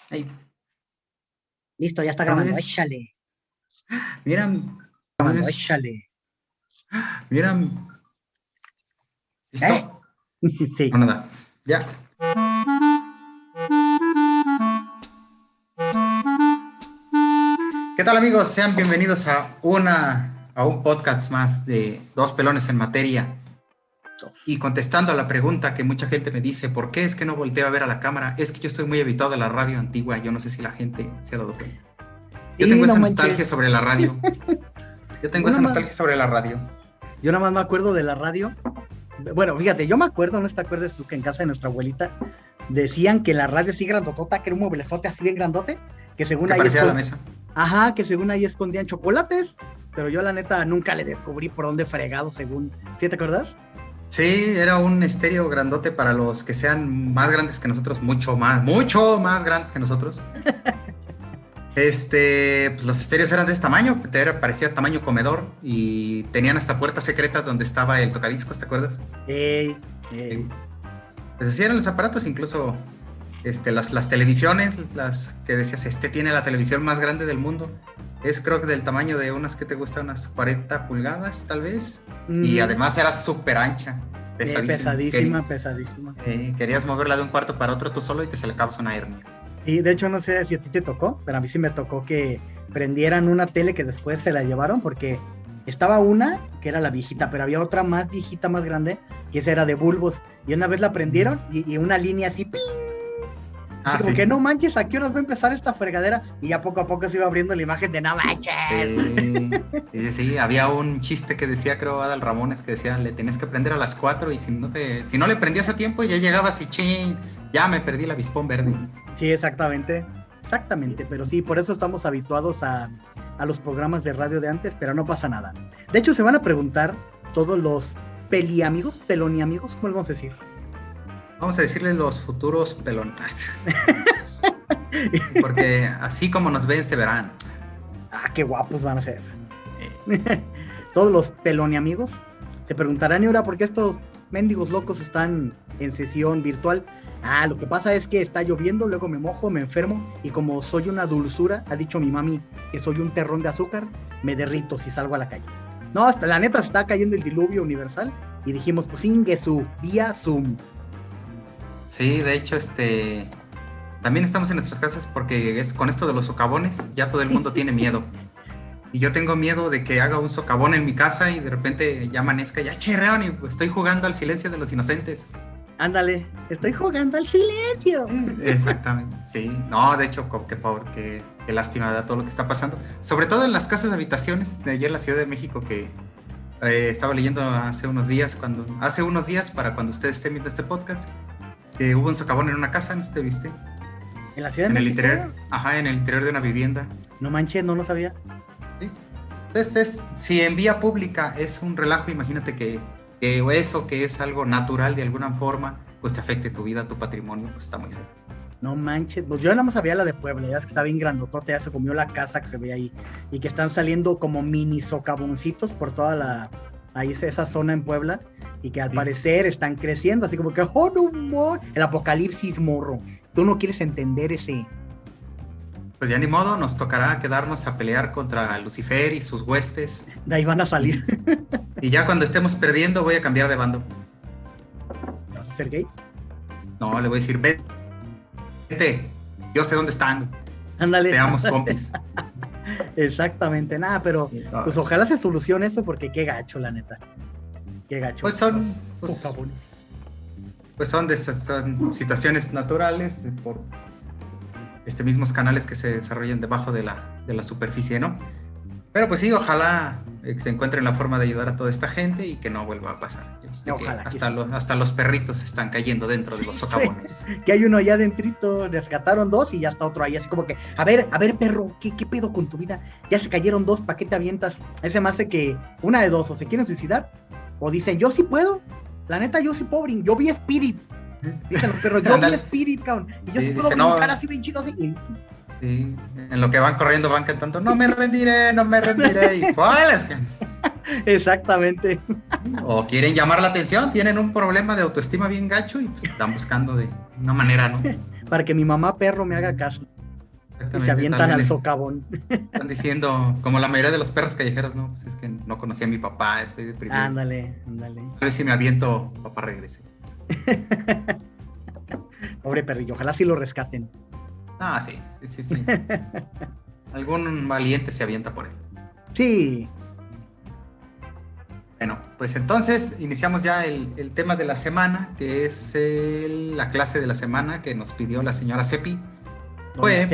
Ay, Listo, ya está grabando. ¿sabes? Échale, Mira, grabando, ¿sabes? échale. Mira, ¿Eh? ¿listo? Sí. No, nada. Ya. ¿Qué tal, amigos? Sean bienvenidos a un podcast más de Dos Pelones en Materia. Y contestando a la pregunta que mucha gente me dice, ¿por qué es que no volteo a ver a la cámara? Es que yo estoy muy habituado a la radio antigua. Yo no sé si la gente se ha dado cuenta. Yo Sí, tengo no esa manches. nostalgia sobre la radio. Yo tengo Yo esa nada más, nostalgia sobre la radio. yo nada más me acuerdo de la radio. Bueno, fíjate, yo me acuerdo, no te acuerdas tú que en casa de nuestra abuelita decían que la radio así grandotota, que era un mueblezote así bien grandote, que según Que ahí parecía la mesa. ajá, que según ahí escondían chocolates, pero yo la neta nunca le descubrí por dónde fregado según. ¿Sí te acuerdas? Sí, era un estéreo grandote para los que sean más grandes que nosotros, mucho más grandes que nosotros. Pues los estéreos eran de este tamaño, parecía tamaño comedor y tenían hasta puertas secretas donde estaba el tocadiscos, ¿te acuerdas? Ey, Sí. ey. Pues así eran los aparatos, incluso las televisiones, las que decías, tiene la televisión más grande del mundo. Es creo que del tamaño de unas que te gustan, unas 40 pulgadas tal vez. Y Ujú. además era súper ancha, pesadísima. Pesadísima, pesadísima. Querías moverla de un cuarto para otro tú solo y te se le acabas una hernia. Sí, de hecho no sé si a ti te tocó, pero a mí sí me tocó que prendieran una tele que después se la llevaron porque estaba una que era la viejita, pero había otra más viejita, más grande, que esa era de bulbos. Y una vez la prendieron y una línea así, ¡ping! Así Ah, como sí. que no manches, ¿a qué horas va a empezar esta fregadera? Y ya poco a poco se iba abriendo la imagen de no manches. Sí, sí, sí, había un chiste que decía, creo, Adal Ramones, que decía, le tenías que prender a las 4 y si no le prendías a tiempo, ya llegabas y ching, ya me perdí el avispón verde. Sí, exactamente. Exactamente, pero sí, por eso estamos habituados a los programas de radio de antes, pero no pasa nada. De hecho, se van a preguntar todos los peloniamigos, ¿cómo les vamos a decir? Vamos a decirles los futuros pelones, porque así como nos ven, se verán. Ah, qué guapos van a ser. Sí. Todos los peloniamigos se preguntarán, ¿y ahora por qué estos mendigos locos están en sesión virtual? Ah, lo que pasa es que está lloviendo, luego me mojo, me enfermo, y como soy una dulzura, ha dicho mi mami que soy un terrón de azúcar, me derrito si salgo a la calle. No, hasta la neta se está cayendo el diluvio universal, y dijimos, pues Ingesu, vía Zoom. Sí, de hecho, también estamos en nuestras casas porque con esto de los socavones, ya todo el mundo tiene miedo. Y yo tengo miedo de que haga un socavón en mi casa y de repente ya amanezca, ya chirreón y estoy jugando al silencio de los inocentes. Ándale, estoy jugando al silencio. Exactamente, sí. No, de hecho, qué lástima da todo lo que está pasando. Sobre todo en las casas de habitaciones de ayer en la Ciudad de México que estaba leyendo hace unos días, para cuando ustedes estén viendo este podcast, que hubo un socavón en una casa, ¿no te viste? ¿En la Ciudad de En el México? interior, ajá, en el interior de una vivienda. No manches, no lo sabía. ¿Sí? Entonces, si en vía pública es un relajo, imagínate que eso que es algo natural de alguna forma, pues te afecte tu vida, tu patrimonio, pues está muy feo. No manches, pues yo nada más sabía la de Puebla, ya es que está bien grandotote, ya se comió la casa que se ve ahí, y que están saliendo como mini socavoncitos por toda ahí esa zona en Puebla, y que al parecer están creciendo, así como que, oh no, el apocalipsis morro, tú no quieres entender ese. Pues ya ni modo, nos tocará quedarnos a pelear contra Lucifer y sus huestes. De ahí van a salir. Y ya cuando estemos perdiendo voy a cambiar de bando. ¿Vas a ser gay? No, le voy a decir, vete, yo sé dónde están, Ándale. seamos compis. Exactamente, nada, pero pues ojalá se solucione eso, porque qué gacho, la neta. Qué gacho. Pues son situaciones naturales por mismos canales que se desarrollan debajo de la superficie, ¿no? Pero pues sí, ojalá se encuentren la forma de ayudar a toda esta gente y que no vuelva a pasar. Ojalá que Hasta los perritos están cayendo dentro de los socavones. Que hay uno allá adentrito, rescataron dos y ya está otro ahí, así como que, a ver, perro, ¿qué pedo con tu vida? Ya se cayeron dos, ¿para qué te avientas? Ese me hace que una de dos, o se quieren suicidar, o dicen, yo sí puedo, la neta, yo sí puedo, yo vi Spirit, dicen los perros, yo vi Spirit, cabrón, y yo sí puedo brincar así bien chido, así. Sí, en lo que van corriendo van cantando, no me rendiré, y ¡pues! Exactamente. O quieren llamar la atención, tienen un problema de autoestima bien gacho y pues están buscando de una manera, ¿no? Para que mi mamá perro me haga caso. Y se avientan al socavón. Están diciendo, como la mayoría de los perros callejeros, no, pues es que no conocí a mi papá, estoy deprimido. Ándale. A ver si me aviento, papá regrese. Pobre perrillo, ojalá sí lo rescaten. Ah, sí. Algún valiente se avienta por él. Sí. Bueno, pues entonces iniciamos ya el tema de la semana, que es la clase de la semana que nos pidió la señora Cepi. Fue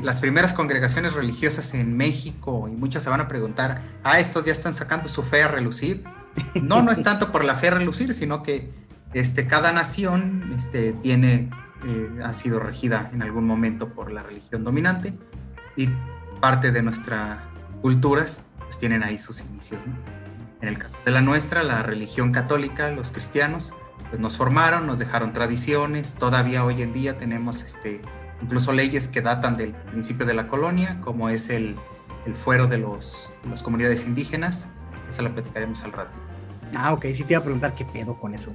las primeras congregaciones religiosas en México, y muchos se van a preguntar, estos ya están sacando su fe a relucir. No es tanto por la fe a relucir, sino que cada nación ha sido regida en algún momento por la religión dominante, y parte de nuestras culturas pues tienen ahí sus inicios, ¿no? En el caso de la nuestra, la religión católica, los cristianos, pues nos formaron, nos dejaron tradiciones. Todavía hoy en día tenemos incluso leyes que datan del principio de la colonia, como es el fuero de las comunidades indígenas. Esa la platicaremos al rato. Ok, sí te iba a preguntar qué pedo con eso.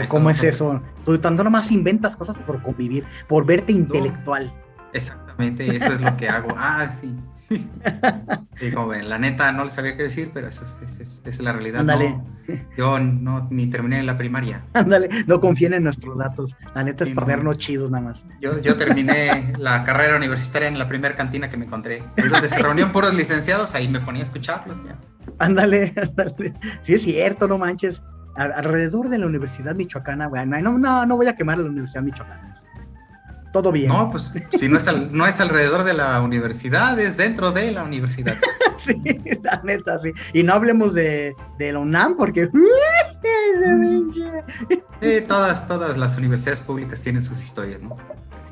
¿Cómo es eso? Tú tanto nomás inventas cosas por convivir, por verte intelectual. Exactamente, eso es lo que hago. Sí. Y como ven, la neta no les sabía qué decir, pero eso es la realidad. Ándale. Yo ni terminé la primaria. Ándale, no confíen en nuestros datos. La neta es para vernos chidos nada más. Yo terminé la carrera universitaria en la primera cantina que me encontré. Ahí donde se reunían puros licenciados, ahí me ponía a escucharlos ya. Ándale. Sí es cierto, no manches. Alrededor de la Universidad Michoacana, bueno, no voy a quemar la Universidad Michoacana. Todo bien. No, pues si no es alrededor de la universidad, es dentro de la universidad. Sí, la neta, sí. Y no hablemos de la UNAM, porque todas las universidades públicas tienen sus historias, ¿no?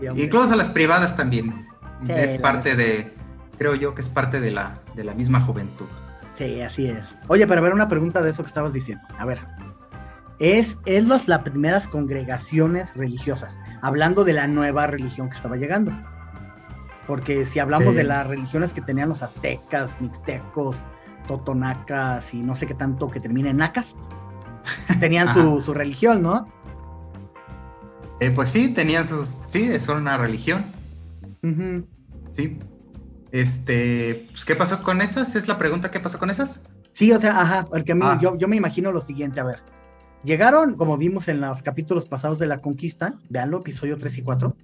Sí, incluso las privadas también. Sí, es parte creo yo que es parte de la misma juventud. Sí, así es. Oye, pero a ver, una pregunta de eso que estabas diciendo. A ver, es las primeras congregaciones religiosas, hablando de la nueva religión que estaba llegando. Porque si hablamos de las religiones que tenían los aztecas, mixtecos, totonacas y no sé qué tanto que termina en nacas, tenían su religión, ¿no? Pues sí, tenían son una religión. Uh-huh. Sí. Pues, ¿qué pasó con esas? ¿Es la pregunta, qué pasó con esas? Sí, o sea, porque a mí, yo me imagino lo siguiente, a ver. Llegaron, como vimos en los capítulos pasados de la conquista, veanlo, episodio 3 y 4,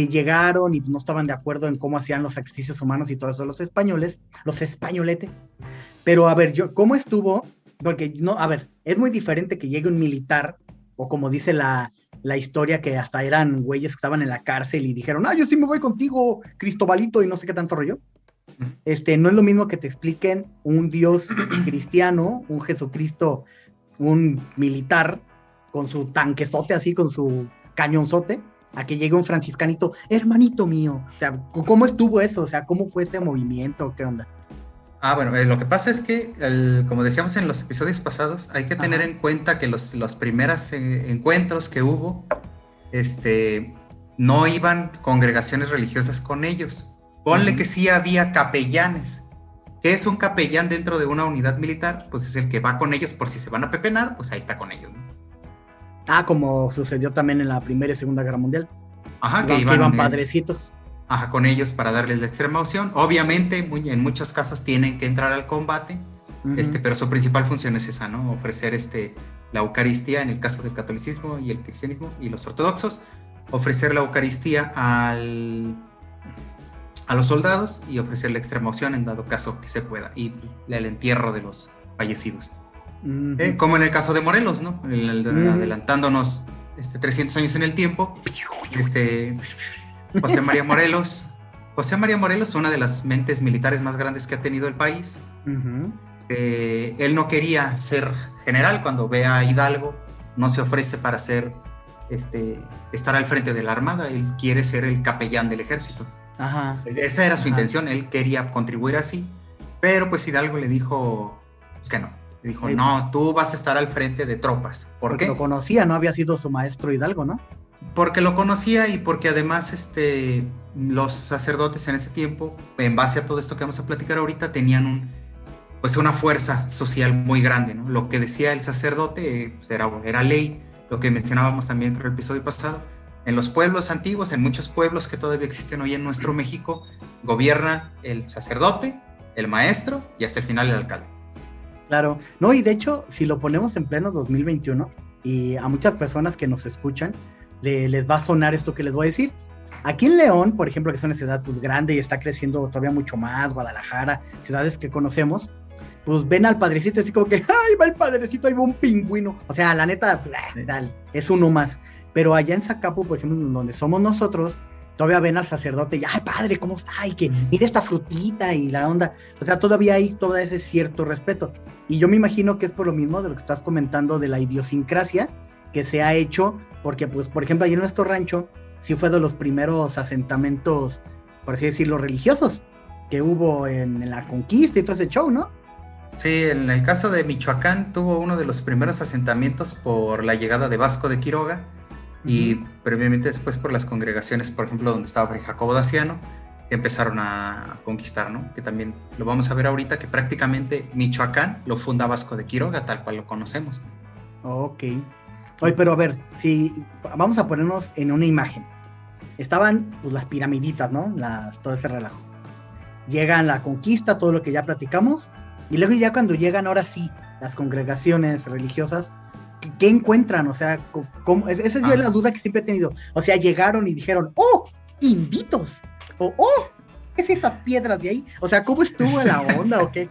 llegaron y no estaban de acuerdo en cómo hacían los sacrificios humanos y todo eso los españoles, los españoletes. Pero a ver, ¿cómo estuvo? Porque no, a ver, es muy diferente que llegue un militar, o como dice la historia, que hasta eran güeyes que estaban en la cárcel y dijeron, yo sí me voy contigo, Cristobalito, y no sé qué tanto rollo. No es lo mismo que te expliquen un Dios cristiano, un Jesucristo, un militar con su tanquezote así, con su cañonzote, a que llegue un franciscanito, hermanito mío. O sea, ¿cómo estuvo eso? O sea, ¿cómo fue ese movimiento? ¿Qué onda? Bueno, lo que pasa es que, como decíamos en los episodios pasados, hay que tener en cuenta que los primeros encuentros que hubo, no iban congregaciones religiosas con ellos. Ponle que sí había capellanes. ¿Qué es un capellán dentro de una unidad militar? Pues es el que va con ellos por si se van a pepenar, pues ahí está con ellos, ¿no? Como sucedió también en la Primera y Segunda Guerra Mundial. Que iban padrecitos. Con ellos para darles la extrema opción. Obviamente, en muchos casos tienen que entrar al combate, pero su principal función es esa, ¿no? Ofrecer la Eucaristía, en el caso del catolicismo y el cristianismo y los ortodoxos, ofrecer la Eucaristía a los soldados y ofrecer la extrema opción en dado caso que se pueda, y el entierro de los fallecidos. Como en el caso de Morelos, ¿no? Adelantándonos 300 años en el tiempo, José María Morelos, una de las mentes militares más grandes que ha tenido el país. Él no quería ser general. Cuando ve a Hidalgo, no se ofrece para estar al frente de la armada. Él quiere ser el capellán del ejército. Esa era su intención. Él quería contribuir así, pero pues Hidalgo le dijo pues que no. Le dijo, no, tú vas a estar al frente de tropas. ¿Por qué? Lo conocía, ¿no? Había sido su maestro Hidalgo, ¿no? Porque lo conocía, y porque además los sacerdotes en ese tiempo, en base a todo esto que vamos a platicar ahorita, tenían una fuerza social muy grande, ¿no? Lo que decía el sacerdote era ley, lo que mencionábamos también en el episodio pasado, en los pueblos antiguos, en muchos pueblos que todavía existen hoy en nuestro México, gobierna el sacerdote, el maestro y hasta el final el alcalde. Claro, no, y de hecho, si lo ponemos en pleno 2021, y a muchas personas que nos escuchan, les va a sonar esto que les voy a decir. Aquí en León, por ejemplo, que es una ciudad pues, grande y está creciendo todavía mucho más, Guadalajara, ciudades que conocemos, pues ven al padrecito así como que, ¡ay, va el padrecito, ahí va un pingüino! O sea, la neta, es uno más. Pero allá en Zacapu, por ejemplo, donde somos nosotros, todavía ven al sacerdote y, ¡ay, padre, ¿cómo está? Y que mire esta frutita y la onda. O sea, todavía hay todo ese cierto respeto. Y yo me imagino que es por lo mismo de lo que estás comentando de la idiosincrasia que se ha hecho, porque, pues, por ejemplo, ahí en nuestro rancho, sí fue de los primeros asentamientos, por así decirlo, religiosos, que hubo en la conquista y todo ese show, ¿no? Sí, en el caso de Michoacán tuvo uno de los primeros asentamientos por la llegada de Vasco de Quiroga y previamente después por las congregaciones, por ejemplo, donde estaba Fray Jacobo Daciano, que empezaron a conquistar, ¿no? Que también lo vamos a ver ahorita, que prácticamente Michoacán lo funda Vasco de Quiroga, tal cual lo conocemos. Ok. Oye, pero a ver, si vamos a ponernos en una imagen. Estaban pues, las piramiditas, ¿no? Todo ese relajo. Llegan la conquista, todo lo que ya platicamos, y luego ya cuando llegan ahora sí las congregaciones religiosas, ¿qué encuentran? O sea, esa es la duda que siempre he tenido. O sea, llegaron y dijeron, ¡oh, invitos! O, ¡oh, qué es esas piedras de ahí! O sea, ¿cómo estuvo la onda o qué?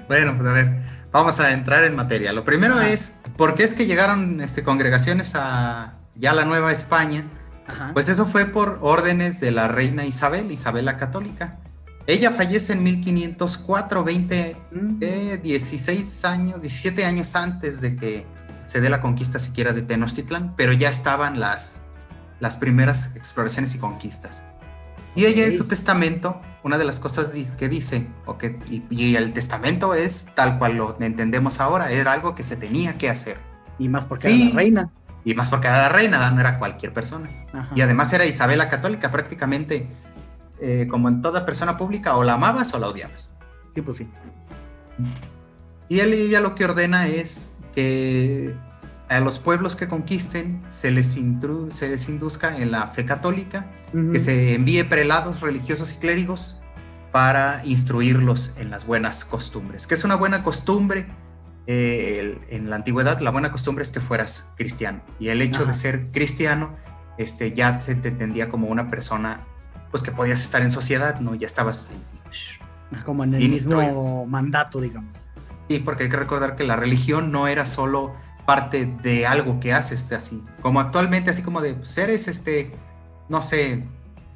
Bueno, pues a ver, vamos a entrar en materia. Lo primero es, ¿por qué es que llegaron congregaciones a ya la Nueva España? Ajá. Pues eso fue por órdenes de la reina Isabel la Católica. Ella fallece en 1504, 17 años antes de que se dé la conquista siquiera de Tenochtitlán, pero ya estaban las primeras exploraciones y conquistas. Y ella en su testamento, una de las cosas que dice, y el testamento es tal cual lo entendemos ahora, era algo que se tenía que hacer. Y más porque era la reina. Y más porque era la reina, no era cualquier persona. Ajá. Y además era Isabel la Católica, prácticamente como en toda persona pública, o la amabas o la odiabas. Sí, pues sí. Y ella lo que ordena es que a los pueblos que conquisten se les induzca en la fe católica, que se envíe prelados religiosos y clérigos para instruirlos en las buenas costumbres. ¿Qué es una buena costumbre? En la antigüedad la buena costumbre es que fueras cristiano, y el hecho de ser cristiano ya se te entendía como una persona pues que podías estar en sociedad, ¿no? Ya estabas como en el mismo mandato, digamos. Sí, porque hay que recordar que la religión no era solo parte de algo que haces, así como actualmente, así como de pues eres no sé,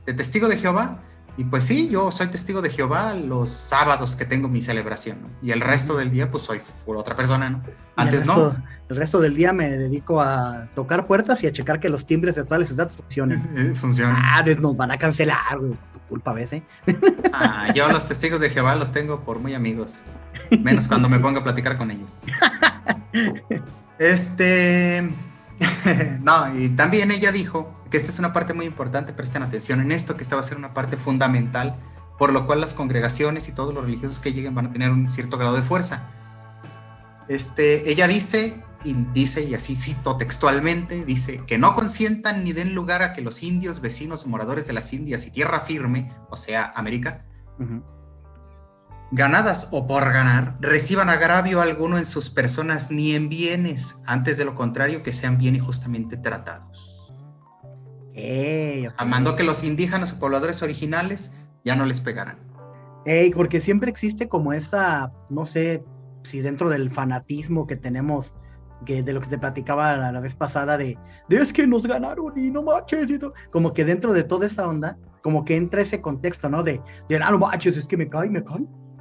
testigo de Jehová. Y pues sí, yo soy testigo de Jehová los sábados que tengo mi celebración, ¿no? Y el resto del día, pues soy otra persona, ¿no? Antes no. El resto del día me dedico a tocar puertas y a checar que los timbres de toda la ciudad funcionen. Funcionan. Nos van a cancelar, güey, por tu culpa, ¿ves? Yo los testigos de Jehová los tengo por muy amigos. Menos cuando me pongo a platicar con ellos. No, y también ella dijo que esta es una parte muy importante, presten atención en esto, que esta va a ser una parte fundamental, por lo cual las congregaciones y todos los religiosos que lleguen van a tener un cierto grado de fuerza. Ella dice, y así cito textualmente, dice que no consientan ni den lugar a que los indios, vecinos o moradores de las Indias y tierra firme, o sea, América, ganadas o por ganar, reciban agravio alguno en sus personas ni en bienes, antes de lo contrario que sean bien y justamente tratados. Mandó que los indígenas o pobladores originales ya no les pegaran. Porque siempre existe como esa, no sé si dentro del fanatismo que tenemos, que de lo que te platicaba la vez pasada de es que nos ganaron y no manches, y como que dentro de toda esa onda, como que entra ese contexto, ¿no? De no manches, es que me cae,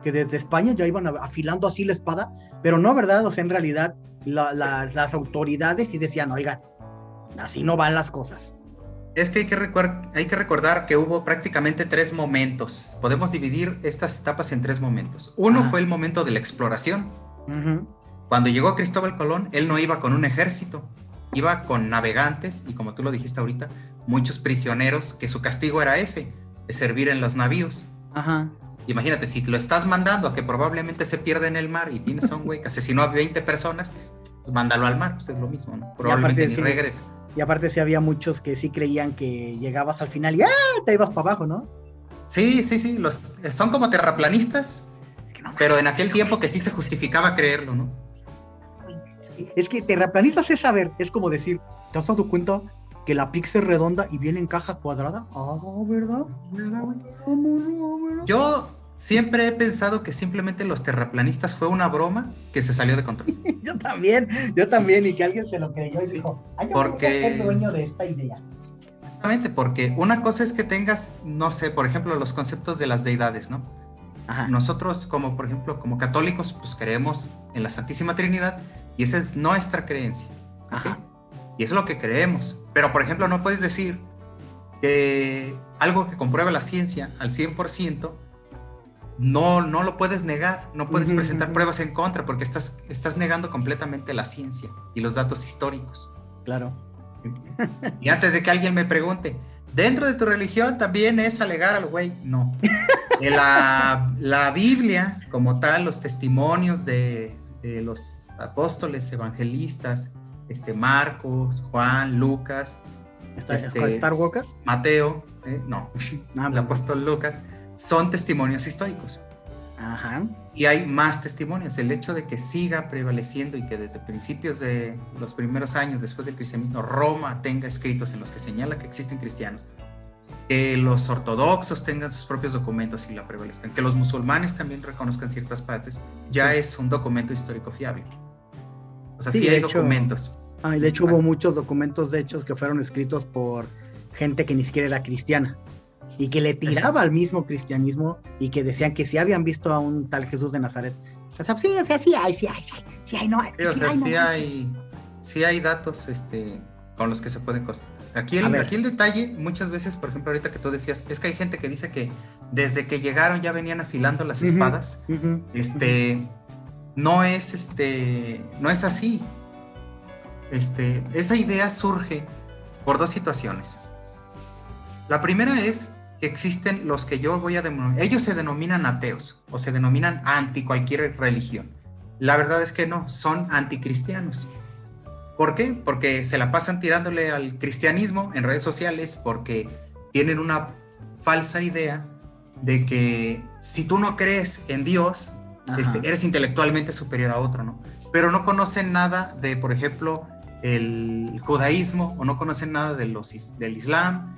que desde España ya iban afilando así la espada, pero no, ¿verdad? O sea, en realidad las autoridades sí decían, oigan, así no van las cosas. Es que hay que recordar que hubo prácticamente 3 momentos. Podemos dividir estas etapas en 3 momentos. Uno fue el momento de la exploración. Cuando llegó Cristóbal Colón, él no iba con un ejército, iba con navegantes y, como tú lo dijiste ahorita, muchos prisioneros, que su castigo era ese, de servir en los navíos. Imagínate, si lo estás mandando a que probablemente se pierda en el mar y tienes a un güey que asesinó a 20 personas, pues mándalo al mar, pues es lo mismo, ¿no? Probablemente ni regrese. Y aparte sí había muchos que sí creían que llegabas al final y te ibas para abajo, ¿no? Sí, sí, sí, son como terraplanistas, Es que no pero en mames, aquel tiempo que sí se justificaba creerlo, ¿no? es que terraplanistas es saber, es como decir, ¿te has dado cuenta que la pizza es redonda y viene en caja cuadrada? Ah, ¿verdad? ¿Verdad, güey? ¿Verdad? Yo siempre he pensado que simplemente los terraplanistas fue una broma que se salió de control. Yo también, y que alguien se lo creyó y Sí, dijo, ay, yo me voy a hacer porque dueño de esta idea. exactamente, porque una cosa es que tengas, no sé, por ejemplo, los conceptos de las deidades, ¿no? Ajá, Nosotros, como por ejemplo, como católicos, pues creemos en la Santísima Trinidad y esa es nuestra creencia, ¿ok? ajá. Y es lo que creemos. Pero, por ejemplo, no puedes decir que algo que comprueba la ciencia al 100%, no lo puedes negar, no puedes Ujú, presentar ujú. pruebas en contra porque estás negando completamente la ciencia y los datos históricos. Claro. Y antes de que alguien me pregunte, ¿dentro de tu religión también es alegar al güey? No. La Biblia, como tal, los testimonios de los apóstoles, evangelistas, Marcos, Juan, Lucas, ¿Star Walker? Mateo, no, Ah, el bueno. apóstol Lucas, son testimonios históricos. Ajá. Y hay más testimonios. El hecho de que siga prevaleciendo y que desde principios de los primeros años después del cristianismo, Roma tenga escritos en los que señala que existen cristianos, que los ortodoxos tengan sus propios documentos y la prevalezcan, que los musulmanes también reconozcan ciertas partes, ya Sí. es un documento histórico fiable. O sea, Sí, sí de hay hecho, documentos. de hecho hubo muchos documentos de hechos que fueron escritos por gente que ni siquiera era cristiana y que le tiraba Exacto. al mismo cristianismo y que decían que sí habían visto a un tal Jesús de Nazaret. O sea, sí, o sea, sí hay, no, Sí, o sí sea, hay, no manches. sí hay datos con los que se pueden constatar. Aquí A ver. aquí el detalle, muchas veces, por ejemplo, ahorita que tú decías, es que hay gente que dice que desde que llegaron ya venían afilando las Ujú, espadas. ujú, ujú. No es así. Esa idea surge por dos situaciones. La primera es que existen los que yo voy a denominar, ellos se denominan ateos o se denominan anti cualquier religión. La verdad es que no, son anticristianos. ¿Por qué? Porque se la pasan tirándole al cristianismo en redes sociales porque tienen una falsa idea de que si tú no crees en Dios, Ajá. eres intelectualmente superior a otro, ¿no? Pero no conocen nada de, por ejemplo, el judaísmo o no conocen nada del Islam,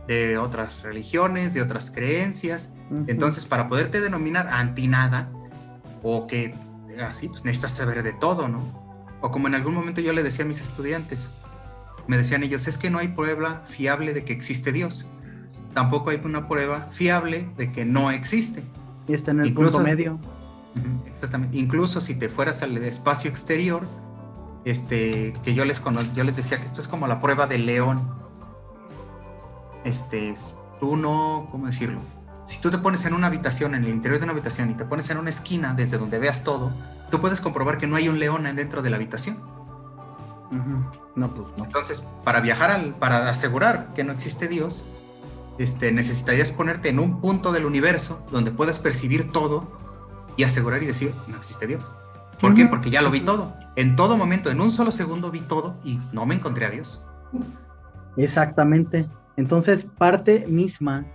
de otras religiones, de otras creencias. Ujú. Entonces, para poderte denominar anti nada o que así, pues necesitas saber de todo, ¿no? O como en algún momento yo le decía a mis estudiantes, me decían ellos, es que no hay prueba fiable de que existe Dios. Tampoco hay una prueba fiable de que no existe. Y está en el punto Incluso, medio. incluso si te fueras al espacio exterior, que yo les decía que esto es como la prueba del león. Tú no, ¿cómo decirlo? Si tú te pones en una habitación, en el interior de una habitación y te pones en una esquina desde donde veas todo, tú puedes comprobar que no hay un león dentro de la habitación. Ujú. No, pues no. Entonces, para asegurar que no existe Dios, necesitarías ponerte en un punto del universo donde puedas percibir todo y asegurar y decir, no existe Dios. ¿Por qué? Ujú, Porque ya lo vi ujú. todo. En todo momento, en un solo segundo vi todo y no me encontré a Dios. Exactamente. Entonces, parte misma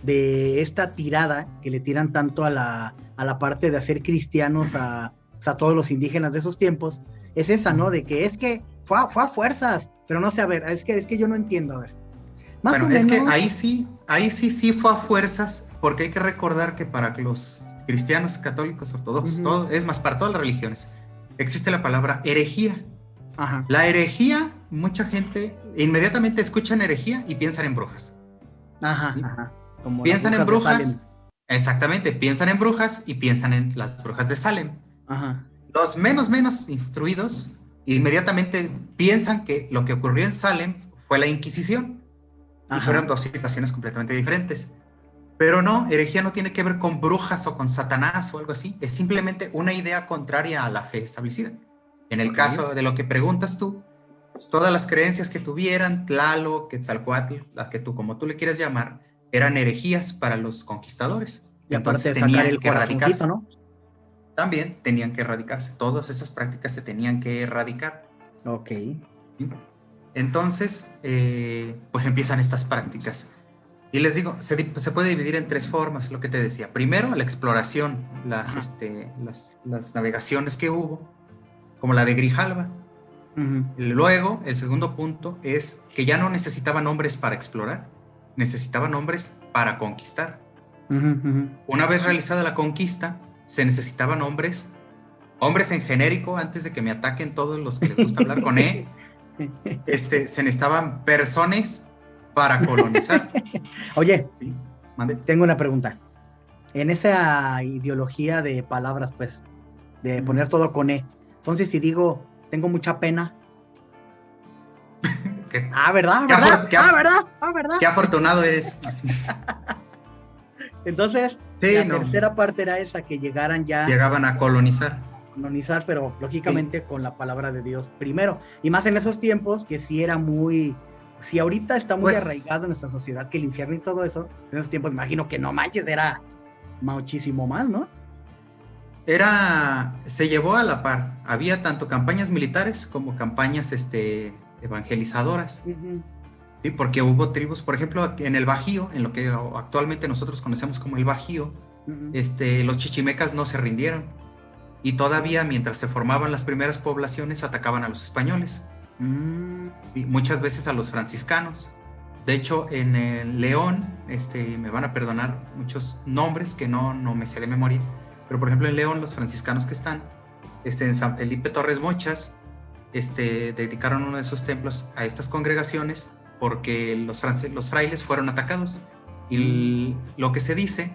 de esta tirada que le tiran tanto a la parte de hacer cristianos pues, a todos los indígenas de esos tiempos, es esa, ¿no? De que es que fue a fuerzas, pero no sé, a ver, es que yo no entiendo, a ver. Más o Bueno, es que menos, sí fue a fuerzas, porque hay que recordar que para los cristianos, católicos, ortodoxos, ujú, todo, es más, para todas las religiones, existe la palabra herejía. ajá, La herejía, mucha gente inmediatamente escuchan herejía y piensan en brujas. ajá, ¿Sí? ajá, como las Piensan en brujas de Salem, brujas, exactamente, piensan en brujas y piensan en las brujas de Salem. ajá, Los menos instruidos inmediatamente piensan que lo que ocurrió en Salem fue la Inquisición y fueron ajá, dos situaciones completamente diferentes. Pero no, herejía no tiene que ver con brujas o con Satanás o algo así, es simplemente una idea contraria a la fe establecida. En el ok, caso de lo que preguntas tú, pues, todas las creencias que tuvieran, Tlaloc, Quetzalcóatl, la que tú, como tú le quieras llamar, eran herejías para los conquistadores. y aparte Entonces de sacar tenían el que corazoncito, erradicarse. ¿no? También tenían que erradicarse. Todas esas prácticas se tenían que erradicar. Ok, ¿Sí? Entonces, pues empiezan estas prácticas. Y les digo, se puede dividir en 3 formas, lo que te decía. Primero, la exploración, las navegaciones que hubo, como la de Grijalva. Luego, el segundo punto es que ya no necesitaban hombres para explorar, necesitaban hombres para conquistar. Una vez realizada la conquista, se necesitaban hombres en genérico, antes de que me ataquen todos los que les gusta hablar con E. Se necesitaban personas para colonizar. Oye, ¿Sí? ¿Mande? Tengo una pregunta. En esa ideología de palabras, pues, de poner todo con E, entonces si digo, tengo mucha pena. ¿Verdad? ¿Verdad? Qué afortunado eres. Entonces, sí, la tercera parte era esa, que llegaban a colonizar, pero lógicamente sí, con la palabra de Dios primero. Y más en esos tiempos que sí era muy... Si ahorita está muy arraigado en nuestra sociedad que el infierno y todo eso, en esos tiempos imagino que no manches, era muchísimo más, ¿no? Se llevó a la par. Había tanto campañas militares como campañas evangelizadoras. Sí, porque hubo tribus, por ejemplo, en el Bajío, en lo que actualmente nosotros conocemos como el Bajío, los chichimecas no se rindieron. Y todavía, mientras se formaban las primeras poblaciones, atacaban a los españoles. Y muchas veces a los franciscanos. De hecho, en el León, me van a perdonar muchos nombres que no me sé de memoria, pero por ejemplo en León, los franciscanos que están en San Felipe Torres Mochas, dedicaron uno de esos templos a estas congregaciones porque los frailes fueron atacados. Y lo que se dice,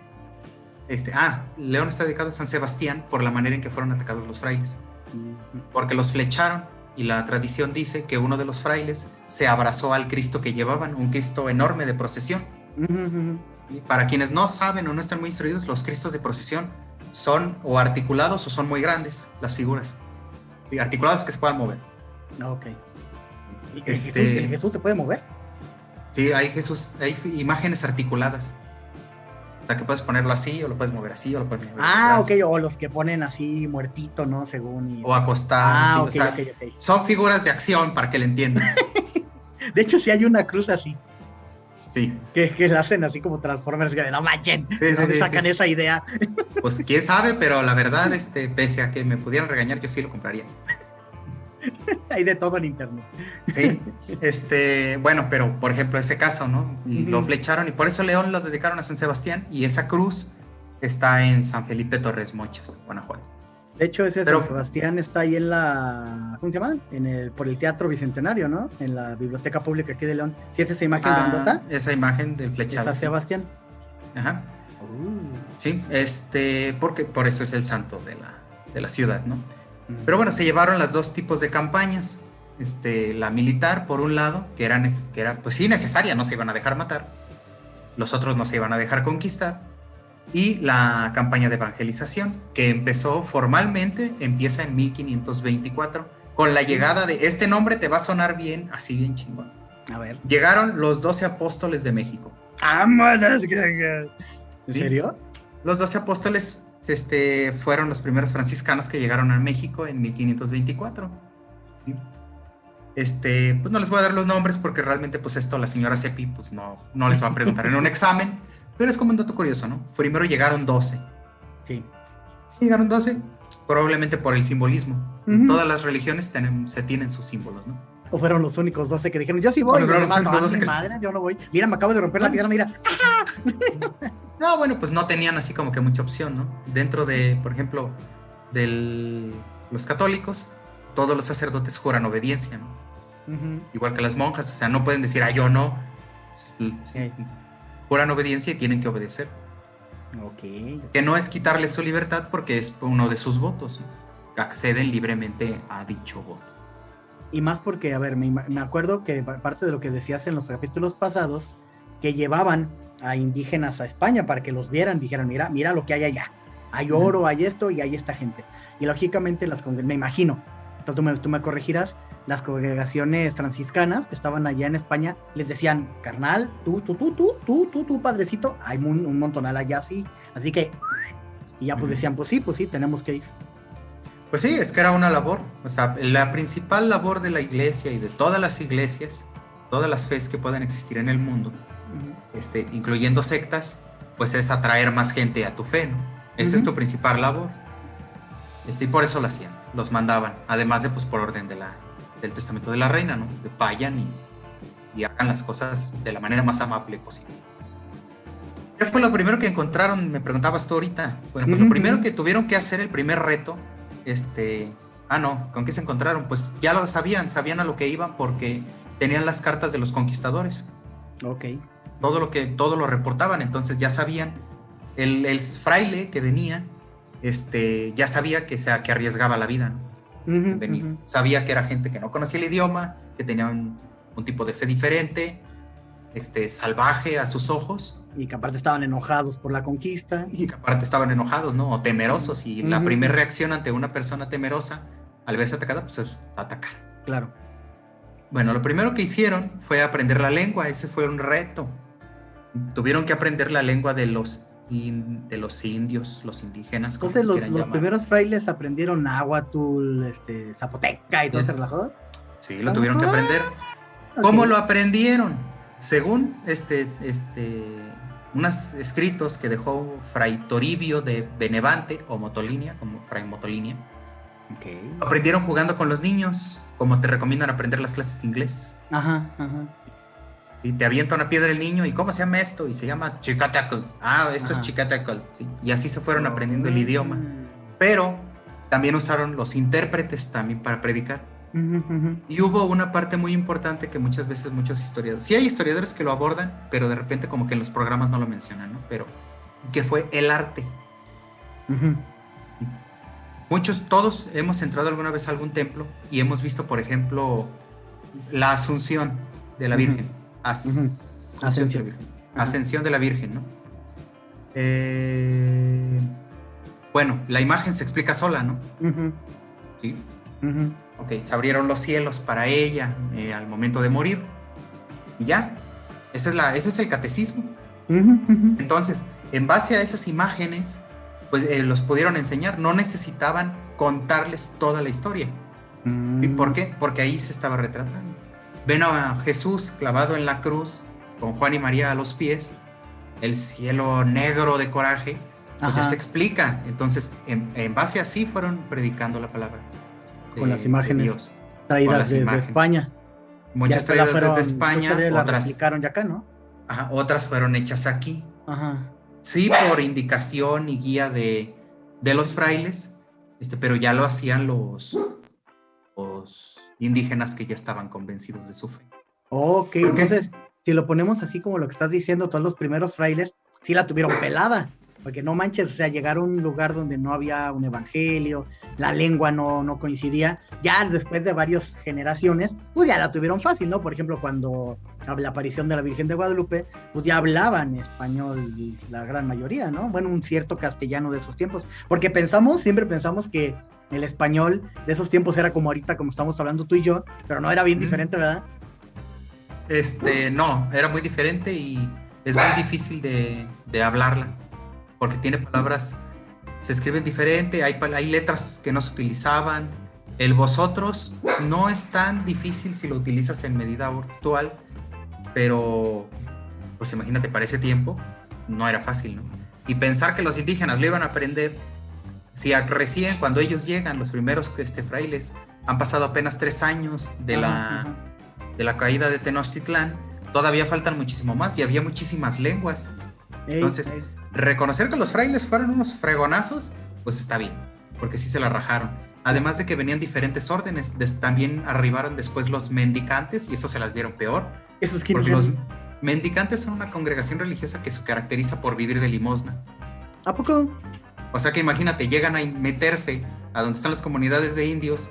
León está dedicado a San Sebastián por la manera en que fueron atacados los frailes, porque los flecharon. Y la tradición dice que uno de los frailes se abrazó al Cristo que llevaban, un Cristo enorme de procesión. Y para quienes no saben o no están muy instruidos, los Cristos de procesión son o articulados o son muy grandes, las figuras. Y articulados que se puedan mover. Ok. ¿El Jesús se puede mover? Sí, hay imágenes articuladas. O sea, que puedes ponerlo así, o lo puedes mover así, o lo puedes mover ok, o los que ponen así muertito, ¿no? Según... O acostado. Sí, okay. Son figuras de acción, para que le entiendan. De hecho, sí hay una cruz así. Sí. Que la hacen así como Transformers, que no manchen, sacan esa idea. Pues quién sabe, pero la verdad, pese a que me pudieran regañar, yo sí lo compraría. Hay de todo en internet. Sí, bueno, pero por ejemplo ese caso, ¿no? Y lo flecharon, y por eso León lo dedicaron a San Sebastián, y esa cruz está en San Felipe Torres Mochas, Guanajuato. De hecho, San Sebastián está ahí en la... ¿Cómo se llama? Por el Teatro Bicentenario, ¿no? En la Biblioteca Pública aquí de León. ¿Sí es esa imagen grandota? Esa imagen del flechado. ¿San Sebastián? Ajá. Sí, porque por eso es el santo de la ciudad, ¿no? Pero bueno, se llevaron las dos tipos de campañas. La militar, por un lado, que era pues sí necesaria, no se iban a dejar matar. Los otros no se iban a dejar conquistar. Y la campaña de evangelización, que empieza en 1524, con la llegada de... Este nombre te va a sonar bien, así bien chingón. A ver. Llegaron los 12 apóstoles de México. ¡Vámonos! ¿En serio? Los 12 apóstoles fueron los primeros franciscanos que llegaron a México en 1524. ¿Sí? Pues no les voy a dar los nombres porque realmente pues esto la señora Cepi pues no les va a preguntar en un examen, pero es como un dato curioso, ¿no? Primero llegaron 12. Sí. Llegaron 12, probablemente por el simbolismo. Todas las religiones tienen sus símbolos, ¿no? O fueron los únicos 12 que dijeron, yo sí voy, yo no voy. Mira, me acabo de romper la piedra, mira. No, bueno, pues no tenían así como que mucha opción, ¿no? Dentro de, por ejemplo, los católicos, todos los sacerdotes juran obediencia, ¿no? Igual que las monjas, o sea, no pueden decir, yo no. Juran obediencia y tienen que obedecer. Okay. Que no es quitarles su libertad porque es uno de sus votos, ¿no? Acceden libremente a dicho voto. Y más porque, a ver, me acuerdo que parte de lo que decías en los capítulos pasados, que llevaban a indígenas a España para que los vieran, dijeran, mira lo que hay allá. Hay oro, hay esto y hay esta gente. Y lógicamente me imagino, entonces tú me corregirás, las congregaciones franciscanas que estaban allá en España les decían, carnal, tú, padrecito, hay un montonal allá así que, y ya pues decían, pues sí, tenemos que ir. Pues sí, es que era una labor. O sea, la principal labor de la iglesia y de todas las iglesias, todas las fes que puedan existir en el mundo, incluyendo sectas, pues es atraer más gente a tu fe, ¿no? Esa es tu principal labor. Y por eso lo hacían, los mandaban. Además de, pues, por orden del testamento de la reina, ¿no? Que vayan y hagan las cosas de la manera más amable posible. ¿Qué fue lo primero que encontraron? Me preguntabas tú ahorita. Bueno, pues lo primero que tuvieron que hacer, el primer reto, ¿con qué se encontraron? Pues ya lo sabían a lo que iban porque tenían las cartas de los conquistadores. Ok. Todo lo reportaban, entonces ya sabían. El fraile que venía, ya sabía que arriesgaba la vida, ¿no? Venir. Sabía que era gente que no conocía el idioma, que tenía un tipo de fe diferente, salvaje a sus ojos. Y que aparte estaban enojados por la conquista. Y que aparte estaban enojados, ¿no? O temerosos. Y la primera reacción ante una persona temerosa, al verse atacada, pues es atacar. Claro. Bueno, lo primero que hicieron fue aprender la lengua. Ese fue un reto. Tuvieron que aprender la lengua de los indios, los indígenas. Entonces los primeros frailes aprendieron náhuatl, zapoteca y todo ese relajo. Sí, lo tuvieron que aprender. Okay. ¿Cómo lo aprendieron? Según unos escritos que dejó Fray Toribio de Benevante o Motolinia, como Fray Motolinia. Okay. Aprendieron jugando con los niños, como te recomiendan aprender las clases de inglés. Ajá. Y te avienta una piedra el niño, ¿y cómo se llama esto? Y se llama Chicatacl. Esto es Chicatacl. ¿Sí? Y así se fueron aprendiendo el idioma. Pero también usaron los intérpretes también para predicar. Y hubo una parte muy importante que muchas veces muchos historiadores, sí hay historiadores que lo abordan, pero de repente como que en los programas no lo mencionan, ¿no? Pero que fue el arte. Todos hemos entrado alguna vez a algún templo y hemos visto, por ejemplo, la Asunción de la Virgen. Ascensión de la Virgen. Ascensión de la Virgen, ¿no? Bueno, la imagen se explica sola, ¿no? Sí. Ok, se abrieron los cielos para ella al momento de morir. Y ya, ese es el catecismo. Entonces, en base a esas imágenes, pues los pudieron enseñar. No necesitaban contarles toda la historia. ¿Y por qué? Porque ahí se estaba retratando. Ven a Jesús clavado en la cruz, con Juan y María a los pies, el cielo negro de coraje, pues ya se explica. Entonces, en base así fueron predicando la palabra. Con las imágenes traídas desde España. Muchas traídas desde España, otras replicaron ya acá, ¿no? Otras fueron hechas aquí. Sí, por indicación y guía de los frailes, pero ya lo hacían los indígenas que ya estaban convencidos de su fe. Ok, entonces, si lo ponemos así como lo que estás diciendo, todos los primeros frailes sí la tuvieron pelada. Porque no manches, o sea, llegar a un lugar donde no había un evangelio, la lengua no coincidía, ya después de varias generaciones, pues ya la tuvieron fácil, ¿no? Por ejemplo, cuando la aparición de la Virgen de Guadalupe, pues ya hablaban español la gran mayoría, ¿no? Bueno, un cierto castellano de esos tiempos, porque siempre pensamos que el español de esos tiempos era como ahorita, como estamos hablando tú y yo, pero no era bien diferente, ¿verdad? No, era muy diferente y es muy difícil de hablarla. Porque tiene palabras, se escriben diferente, hay letras que no se utilizaban. El vosotros no es tan difícil si lo utilizas en medida actual, pero pues imagínate, para ese tiempo no era fácil, ¿no? Y pensar que los indígenas lo iban a aprender, si recién cuando ellos llegan, los primeros frailes, han pasado apenas 3 años de la caída de Tenochtitlán, todavía faltan muchísimo más y había muchísimas lenguas. Entonces, reconocer que los frailes fueron unos fregonazos, pues está bien, porque sí se la rajaron. Además de que venían diferentes órdenes, también arribaron después los mendicantes y eso se las vieron peor. Porque los mendicantes son una congregación religiosa que se caracteriza por vivir de limosna. ¿A poco? O sea que imagínate, llegan a meterse a donde están las comunidades de indios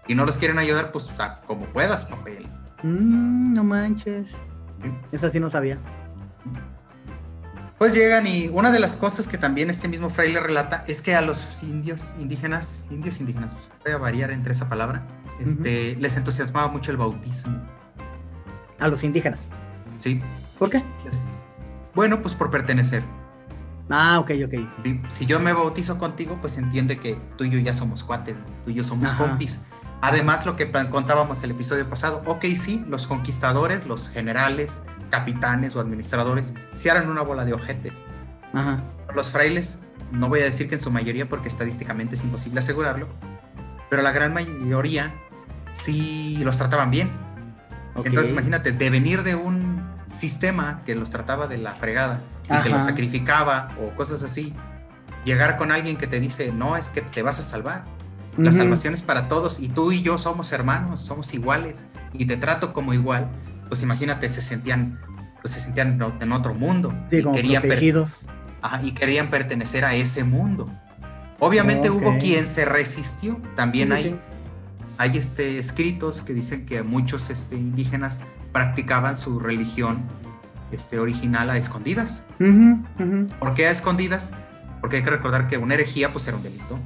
y no los quieren ayudar, pues como puedas, papel. No manches. Esa sí no sabía. Pues llegan y una de las cosas que también este mismo fraile relata es que a los indígenas, voy a variar entre esa palabra, les entusiasmaba mucho el bautismo. ¿A los indígenas? Sí. ¿Por qué? Bueno, pues por pertenecer. Ah, ok, ok. Si yo me bautizo contigo, pues entiende que tú y yo ya somos cuates, tú y yo somos compis. Además, lo que contábamos el episodio pasado, ok, sí, los conquistadores, los generales, capitanes o administradores, sí eran una bola de ojetes. Ajá. Los frailes, no voy a decir que en su mayoría, porque estadísticamente es imposible asegurarlo, pero la gran mayoría sí los trataban bien. Okay. Entonces, imagínate, de venir de un sistema que los trataba de la fregada y que los sacrificaba o cosas así, llegar con alguien que te dice, no, es que te vas a salvar. La salvación es para todos y tú y yo somos hermanos, somos iguales y te trato como igual. Pues imagínate, se sentían en otro mundo. Sí, y como protegidos. Y querían pertenecer a ese mundo. Obviamente hubo quien se resistió. También hay escritos que dicen que muchos indígenas practicaban su religión original a escondidas. ¿Por qué a escondidas? Porque hay que recordar que una herejía pues era un delito.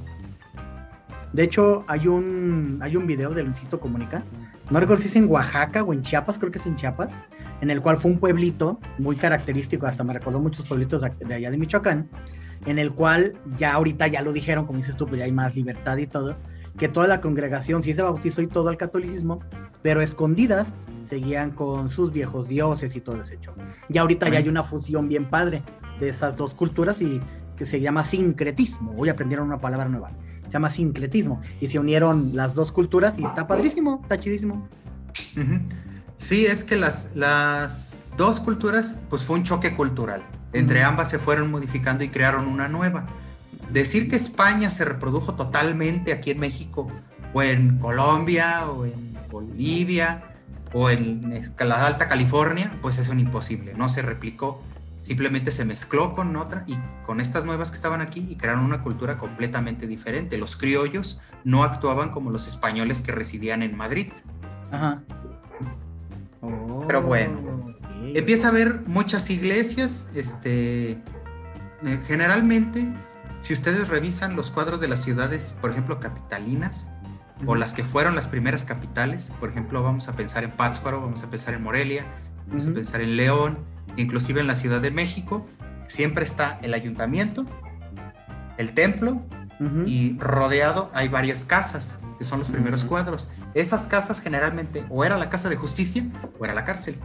De hecho, hay un video de Luisito Comunica, no recuerdo si es en Oaxaca o en Chiapas, creo que es en Chiapas, en el cual fue un pueblito muy característico, hasta me recordó muchos pueblitos de allá de Michoacán, en el cual ya ahorita ya lo dijeron, como dices tú, pues ya hay más libertad y todo, que toda la congregación sí se bautizó y todo al catolicismo, pero escondidas seguían con sus viejos dioses y todo ese hecho. Y ahorita ya hay una fusión bien padre de esas dos culturas y que se llama sincretismo. Hoy aprendieron una palabra nueva. Se llama sincretismo. Y se unieron las dos culturas y está padrísimo, está chidísimo. Sí, es que las dos culturas, pues fue un choque cultural. Entre ambas se fueron modificando y crearon una nueva. Decir que España se reprodujo totalmente aquí en México, o en Colombia, o en Bolivia, o en la Alta California, pues es un imposible, no se replicó. Simplemente se mezcló con otra y con estas nuevas que estaban aquí y crearon una cultura completamente diferente. Los criollos no actuaban como los españoles que residían en Madrid. Pero bueno, empieza a haber muchas iglesias. Generalmente, si ustedes revisan los cuadros de las ciudades, por ejemplo, capitalinas, o las que fueron las primeras capitales, por ejemplo, vamos a pensar en Pátzcuaro, vamos a pensar en Morelia, vamos a pensar en León, inclusive en la Ciudad de México, siempre está el ayuntamiento, el templo, y rodeado hay varias casas, que son los primeros cuadros. Esas casas generalmente o era la casa de justicia o era la cárcel.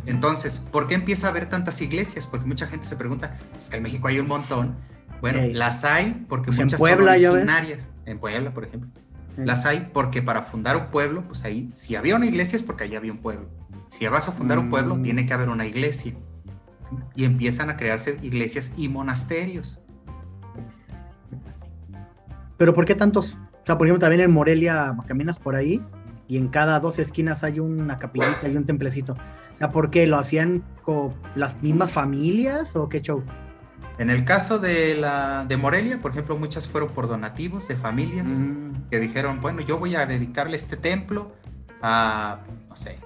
Entonces, ¿por qué empieza a haber tantas iglesias? Porque mucha gente se pregunta, es que en México hay un montón. Bueno, las hay porque pues muchas son originarias. En Puebla, por ejemplo. Las hay porque para fundar un pueblo, pues ahí, si había una iglesia es porque ahí había un pueblo. Si vas a fundar un pueblo, tiene que haber una iglesia. Y empiezan a crearse iglesias y monasterios. ¿Pero por qué tantos? O sea, por ejemplo, también en Morelia caminas por ahí y en cada 2 esquinas hay una capillita y un templecito. O sea, ¿por qué? ¿Lo hacían con las mismas familias o qué show? En el caso de Morelia, por ejemplo, muchas fueron por donativos de familias que dijeron, bueno, yo voy a dedicarle este templo a, no sé,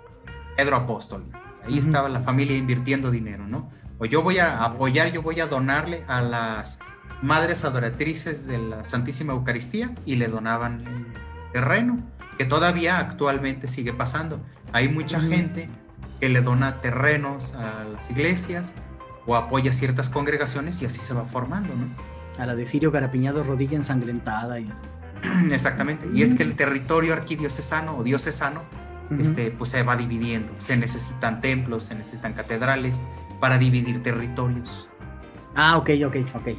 Pedro Apóstol. Ahí estaba la familia invirtiendo dinero, ¿no? O yo voy a apoyar, yo voy a donarle a las madres adoratrices de la Santísima Eucaristía y le donaban el terreno, que todavía actualmente sigue pasando. Hay mucha gente que le dona terrenos a las iglesias o apoya ciertas congregaciones y así se va formando, ¿no? A la de Sirio Garapiñado, rodilla ensangrentada y eso. Exactamente, y es que el territorio arquidiocesano o diocesano pues se va dividiendo, se necesitan templos, se necesitan catedrales para dividir territorios. Ok,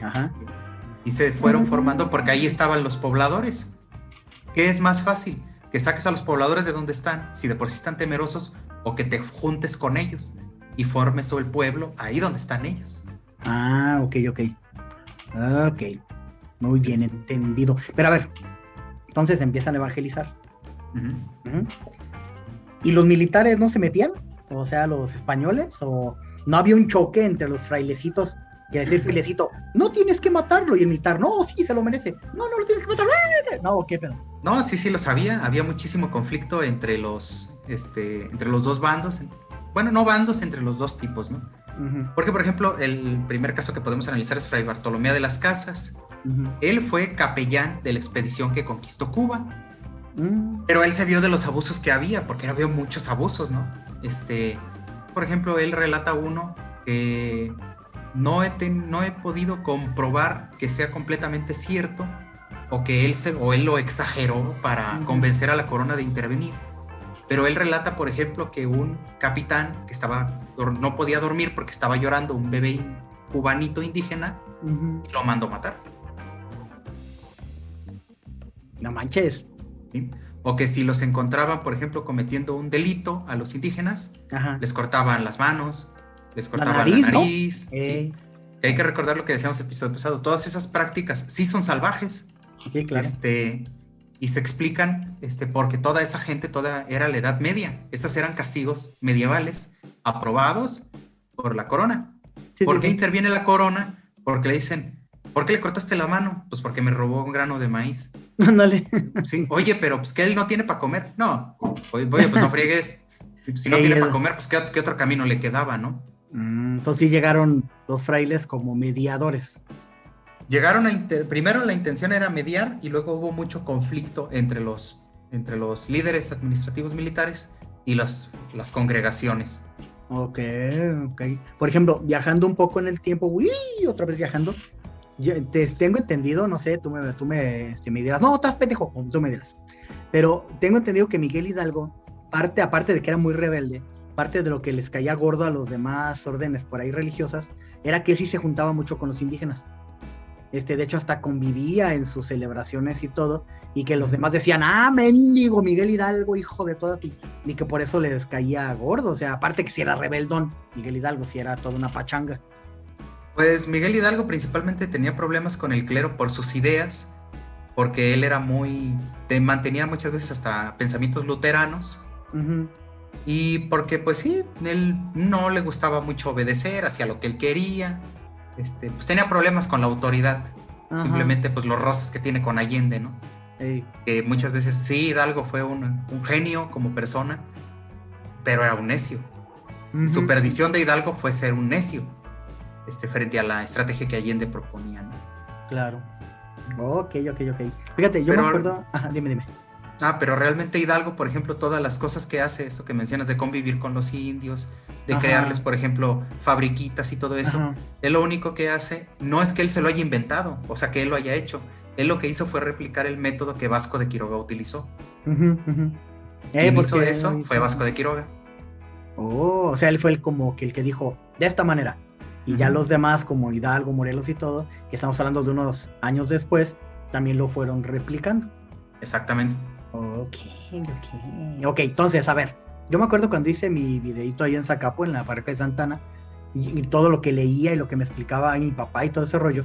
ajá. Y se fueron formando porque ahí estaban los pobladores. ¿Qué es más fácil? Que saques a los pobladores de donde están, si de por sí están temerosos, o que te juntes con ellos y formes el pueblo ahí donde están ellos. Ok. Muy bien entendido. Pero a ver, entonces empiezan a evangelizar. ¿Y los militares no se metían? O sea, los españoles, ¿o no había un choque entre los frailecitos? Que decir frailecito, no tienes que matarlo, y el militar, no, sí, se lo merece. No lo tienes que matar. No, ¿qué pedo? No, sí lo sabía. Había muchísimo conflicto entre los dos bandos. Bueno, no bandos, entre los dos tipos, ¿no? Porque, por ejemplo, el primer caso que podemos analizar es Fray Bartolomé de las Casas. Él fue capellán de la expedición que conquistó Cuba. Pero él se vio de los abusos que había, porque había muchos abusos, ¿no? Por ejemplo, él relata uno que no he podido comprobar que sea completamente cierto o que él lo exageró para convencer a la corona de intervenir. Pero él relata, por ejemplo, que un capitán que no podía dormir porque estaba llorando un bebé cubanito indígena, y lo mandó matar. No manches. ¿Sí? O que si los encontraban, por ejemplo, cometiendo un delito a los indígenas, les cortaban las manos, les cortaban la nariz. ¿No? ¿Sí? Que hay que recordar lo que decíamos el episodio pasado. Todas esas prácticas sí son salvajes. Sí, claro. Y se explican porque toda esa gente era la Edad Media. Esos eran castigos medievales aprobados por la corona. Sí, ¿por qué interviene la corona? Porque le dicen, ¿por qué le cortaste la mano? Pues porque me robó un grano de maíz. Ándale. Sí, oye, pero pues que él no tiene para comer. No, oye, pues no friegues. Si no tiene para comer, pues ¿qué otro camino le quedaba, no? Entonces sí llegaron los frailes como mediadores. Llegaron primero la intención era mediar y luego hubo mucho conflicto entre los líderes administrativos militares y las congregaciones. Ok. Por ejemplo, viajando un poco en el tiempo, otra vez viajando, tengo entendido, no sé, tú me dirás, no, estás pendejo, tú me dirás, pero tengo entendido que Miguel Hidalgo, aparte de que era muy rebelde, parte de lo que les caía gordo a los demás órdenes por ahí religiosas, era que él sí se juntaba mucho con los indígenas. De hecho hasta convivía en sus celebraciones y todo, y que los demás decían, mendigo Miguel Hidalgo, hijo de toda ti, y que por eso les caía gordo, o sea, aparte que si era rebeldón, Miguel Hidalgo si era toda una pachanga. Pues Miguel Hidalgo principalmente tenía problemas con el clero por sus ideas, porque él era mantenía muchas veces hasta pensamientos luteranos, y porque pues sí, él no le gustaba mucho obedecer hacia lo que él quería. Pues tenía problemas con la autoridad. Simplemente pues los roces que tiene con Allende, ¿no? Que muchas veces sí, Hidalgo fue un genio como persona, pero era un necio. Su perdición de Hidalgo fue ser un necio frente a la estrategia que Allende proponía, ¿no? Claro. Ok. Fíjate, yo me acuerdo... dime. Pero realmente Hidalgo, por ejemplo, todas las cosas que hace, esto que mencionas de convivir con los indios, de crearles, por ejemplo, fabriquitas y todo eso, él lo único que hace, no es que él se lo haya inventado, o sea, que él lo haya hecho, él lo que hizo fue replicar el método que Vasco de Quiroga utilizó. ¿Quién hizo eso? Fue Vasco de Quiroga. O sea, él fue el que dijo, de esta manera, y ya los demás, como Hidalgo, Morelos y todo, que estamos hablando de unos años después, también lo fueron replicando. Exactamente. Ok, entonces, a ver, yo me acuerdo cuando hice mi videito ahí en Zacapo, en la parroquia de Santana, y todo lo que leía y lo que me explicaba mi papá y todo ese rollo,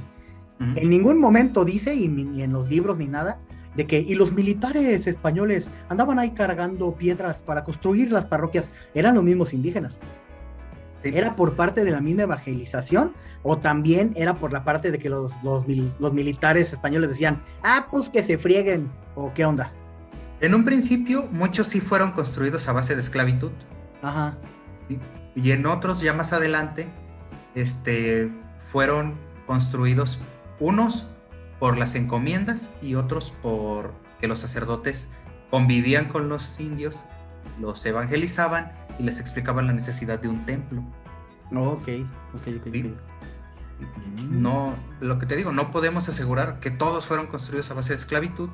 en ningún momento dice, y ni en los libros ni nada, de que, y los militares españoles andaban ahí cargando piedras para construir las parroquias, eran los mismos indígenas. Sí. ¿Era por parte de la misma evangelización o también era por la parte de que los militares españoles decían, pues que se frieguen, o qué onda? En un principio, muchos sí fueron construidos a base de esclavitud. ¿Sí? Y en otros, ya más adelante, fueron construidos unos por las encomiendas y otros por que los sacerdotes convivían con los indios, los evangelizaban y les explicaban la necesidad de un templo. Ok. ¿Sí? No, lo que te digo, no podemos asegurar que todos fueron construidos a base de esclavitud,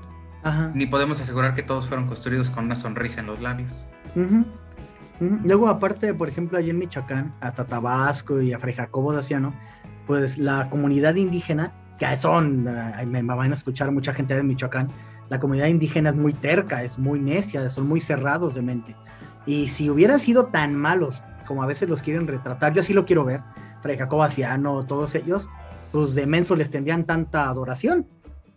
ni podemos asegurar que todos fueron construidos con una sonrisa en los labios. Luego, aparte, por ejemplo, allí en Michoacán, a Tatabasco y a Fray Jacobo Daciano, pues la comunidad indígena, que me van a escuchar mucha gente de Michoacán, la comunidad indígena es muy terca, es muy necia, son muy cerrados de mente. Y si hubieran sido tan malos como a veces los quieren retratar, yo así lo quiero ver, Fray Jacobo Daciano, todos ellos, pues de mensos les tendrían tanta adoración.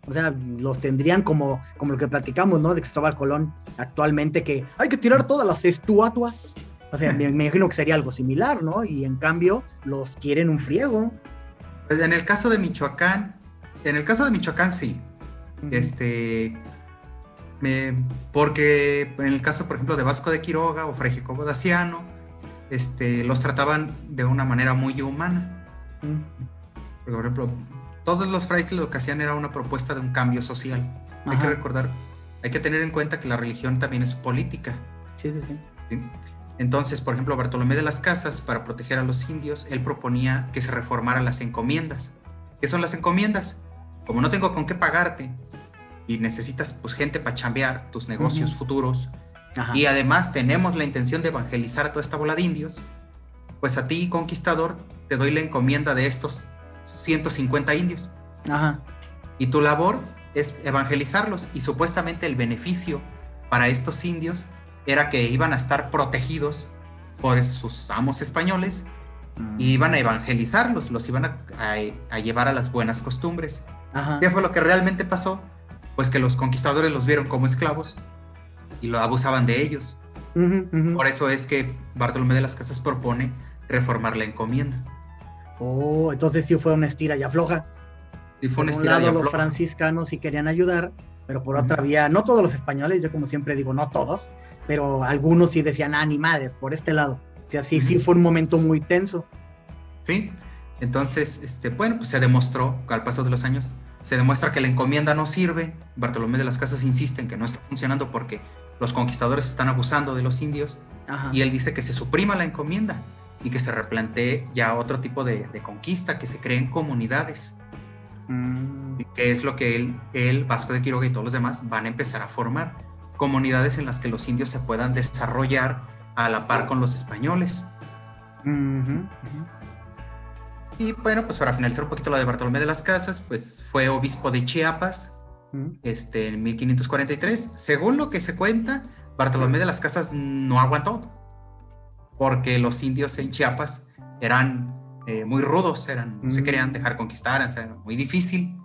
O sea, los tendrían como lo que platicamos, ¿no? De Cristóbal Colón actualmente, que hay que tirar todas las estatuas. O sea, me imagino que sería algo similar, ¿no? Y en cambio, los quieren un friego. Pues en el caso de Michoacán sí. Porque en el caso, por ejemplo, de Vasco de Quiroga o Fray Jacobo Daciano, los trataban de una manera muy humana. Por ejemplo, todos los frailes lo que hacían era una propuesta de un cambio social. Hay que recordar, hay que tener en cuenta que la religión también es política. Sí. ¿Sí? Entonces, por ejemplo, Bartolomé de las Casas, para proteger a los indios, él proponía que se reformaran las encomiendas. ¿Qué son las encomiendas? Como no tengo con qué pagarte y necesitas pues gente para chambear tus negocios futuros, Ajá. y además tenemos la intención de evangelizar a toda esta bola de indios, pues a ti, conquistador, te doy la encomienda de estos 150 indios. Ajá. Y tu labor es evangelizarlos, y supuestamente el beneficio para estos indios era que iban a estar protegidos por sus amos españoles y iban a evangelizarlos, los iban a llevar a las buenas costumbres. Ajá. ¿Qué fue lo que realmente pasó? Pues que los conquistadores los vieron como esclavos y lo abusaban de ellos. Por eso es que Bartolomé de las Casas propone reformar la encomienda. Oh, entonces sí fue una estira y afloja. Y fue una Por un estira y lado, los afloja. franciscanos sí querían ayudar, pero por otra vía, no todos los españoles, yo como siempre digo, no todos, pero algunos sí decían, ni madres, por este lado. O sea, sí fue un momento muy tenso. Sí, entonces, bueno, pues se demostró, al paso de los años, se demuestra que la encomienda no sirve. Bartolomé de las Casas insiste en que no está funcionando porque los conquistadores están abusando de los indios. Ajá. Y él dice que se suprima la encomienda y que se replantee ya otro tipo de conquista, que se creen comunidades, que es lo que él, Vasco de Quiroga y todos los demás van a empezar a formar, comunidades en las que los indios se puedan desarrollar a la par con los españoles. Y bueno, pues para finalizar un poquito lo de Bartolomé de las Casas, pues fue obispo de Chiapas en 1543. Según lo que se cuenta, Bartolomé de las Casas no aguantó, porque los indios en Chiapas eran muy rudos, no se querían dejar conquistar, era muy difícil.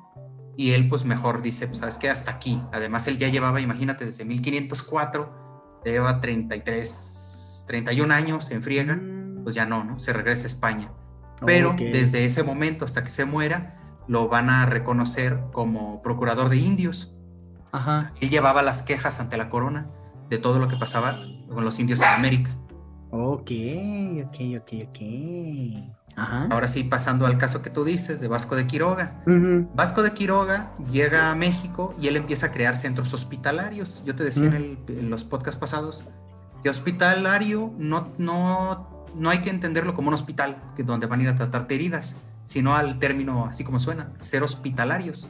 Y él pues mejor dice, pues sabes qué, hasta aquí. Además él ya llevaba, imagínate, desde 1504, lleva 31 años en friega, pues ya no, se regresa a España. Pero desde ese momento hasta que se muera, lo van a reconocer como procurador de indios. Ajá. O sea, él llevaba las quejas ante la corona de todo lo que pasaba con los indios en América. Ok. Ajá. Ahora sí, pasando al caso que tú dices de Vasco de Quiroga. Vasco de Quiroga llega a México y él empieza a crear centros hospitalarios. Yo te decía en los podcasts pasados que hospitalario no hay que entenderlo como un hospital donde van a ir a tratarte heridas, sino al término, así como suena, ser hospitalarios.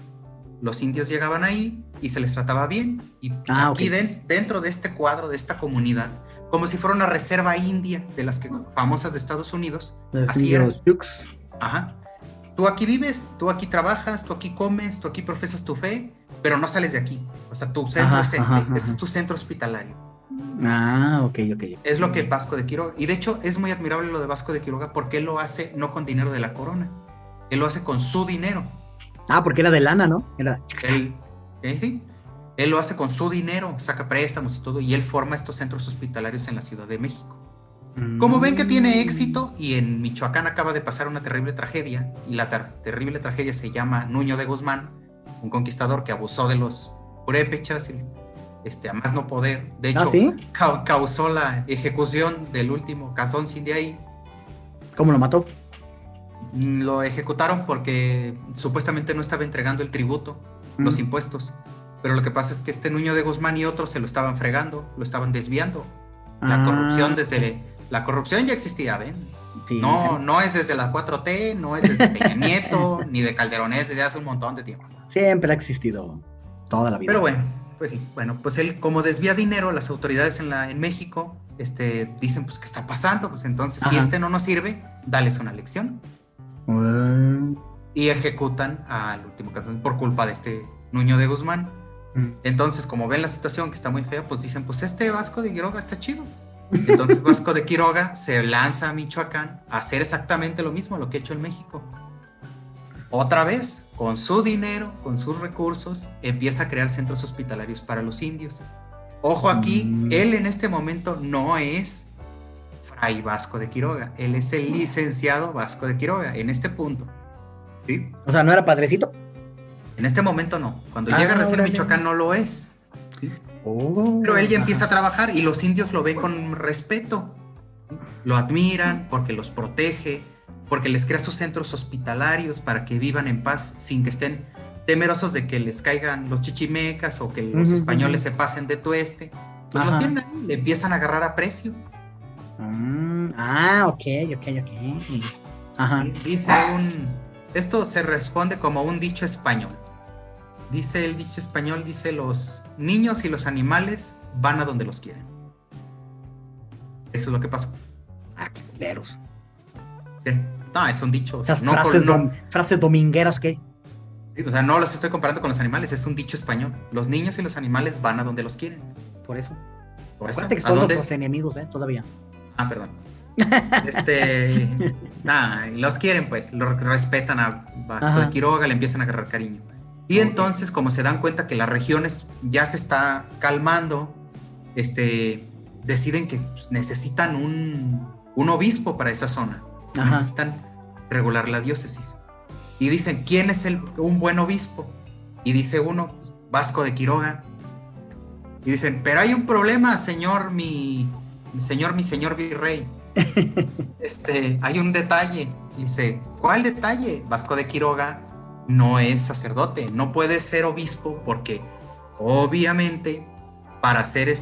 Los indios llegaban ahí y se les trataba bien, y aquí dentro de este cuadro, de esta comunidad, como si fuera una reserva india de las famosas de Estados Unidos, así era. Ajá. Tú aquí vives, tú aquí trabajas, tú aquí comes, tú aquí profesas tu fe, pero no sales de aquí. O sea, tu centro es ese es tu centro hospitalario. Ok. Es lo que Vasco de Quiroga, y de hecho es muy admirable lo de Vasco de Quiroga porque él lo hace no con dinero de la corona, él lo hace con su dinero. Porque era de lana, ¿no? Sí, él lo hace con su dinero, saca préstamos y todo, y él forma estos centros hospitalarios en la Ciudad de México. Como ven que tiene éxito, y en Michoacán acaba de pasar una terrible tragedia, y la terrible tragedia se llama Nuño de Guzmán, un conquistador que abusó de los purépechas, a más no poder. De hecho, causó la ejecución del último Cazón Sin de ahí. ¿Cómo lo mató? Lo ejecutaron porque supuestamente no estaba entregando el tributo, los impuestos. Pero lo que pasa es que este Nuño de Guzmán y otros se lo estaban fregando, lo estaban desviando. La corrupción ya existía, ¿ven? Sí, no es desde la 4T, no es desde Peña Nieto, ni de Calderón, es desde hace un montón de tiempo. Siempre ha existido, toda la vida. Pero bueno, pues sí, pues él, como desvía dinero, las autoridades en México dicen, pues, ¿qué está pasando? Pues entonces, si no nos sirve, dales una lección. Y ejecutan al último caso por culpa de este Nuño de Guzmán. Entonces, como ven la situación que está muy fea, pues dicen, pues Vasco de Quiroga está chido. Entonces Vasco de Quiroga se lanza a Michoacán a hacer exactamente lo mismo, lo que ha hecho en México. Otra vez, con su dinero, con sus recursos, empieza a crear centros hospitalarios para los indios. Ojo aquí, él en este momento no es Fray Vasco de Quiroga, él es el licenciado Vasco de Quiroga, en este punto. ¿Sí? O sea, ¿no era padrecito? En este momento no. Cuando llega recién a Michoacán no lo es. ¿Sí? Pero él ya empieza a trabajar y los indios lo ven con respeto. ¿Sí? Lo admiran porque los protege, porque les crea sus centros hospitalarios para que vivan en paz sin que estén temerosos de que les caigan los chichimecas o que los españoles se pasen de tueste. Pues los tienen ahí, le empiezan a agarrar aprecio. Ok. Ajá. Dice esto se responde como un dicho español. Dice el dicho español, dice los niños y los animales van a donde los quieren. Eso es lo que pasó. Qué culeros. ¿Qué? No, es un dicho. Esas No, frases domingueras, ¿qué? Sí, o sea, no los estoy comparando con los animales, es un dicho español. Los niños y los animales van a donde los quieren. Por eso. Por eso. Acuérdate que son nuestros enemigos, todavía. Perdón. Los quieren, pues, lo respetan a Vasco de Quiroga, le empiezan a agarrar cariño. Y entonces, como se dan cuenta que las regiones ya se está calmando, deciden que necesitan un obispo para esa zona. Necesitan regular la diócesis. Y dicen, ¿quién es un buen obispo? Y dice uno, Vasco de Quiroga. Y dicen, pero hay un problema, señor, mi señor virrey. Hay un detalle. Dice, ¿cuál detalle? Vasco de Quiroga no es sacerdote, no puede ser obispo porque obviamente para ser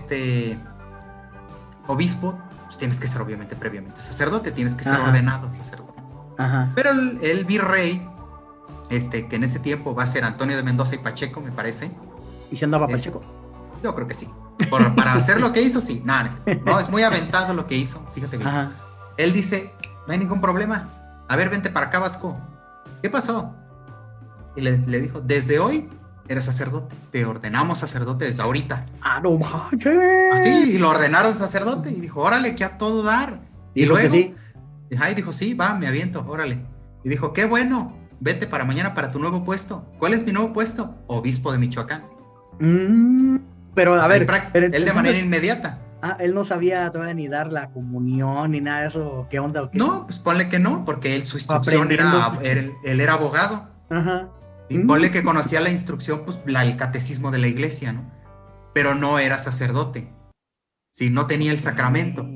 obispo pues tienes que ser obviamente previamente sacerdote, tienes que ser ordenado sacerdote. Pero el virrey, que en ese tiempo va a ser Antonio de Mendoza y Pacheco, me parece. ¿Y si andaba Pacheco? Yo creo que sí. Para hacer lo que hizo, sí. No, es muy aventado lo que hizo, fíjate bien. Él dice, no hay ningún problema. A ver, vente para acá, Vasco. ¿Qué pasó? Y le dijo, desde hoy eres sacerdote. Te ordenamos sacerdote desde ahorita. No manches. Así, y lo ordenaron sacerdote. Y dijo, órale, que a todo dar. Y luego, dijo, sí, va, me aviento, órale. Y dijo, qué bueno, vete para mañana para tu nuevo puesto. ¿Cuál es mi nuevo puesto? Obispo de Michoacán. Pero a ver, él de manera inmediata. Él no sabía todavía ni dar la comunión ni nada de eso. ¿Qué onda? No, pues ponle que no, porque su instrucción él era abogado. ¿Sí? Ponle que conocía la instrucción, pues el catecismo de la iglesia, ¿no? Pero no era sacerdote. Sí, no tenía el sacramento.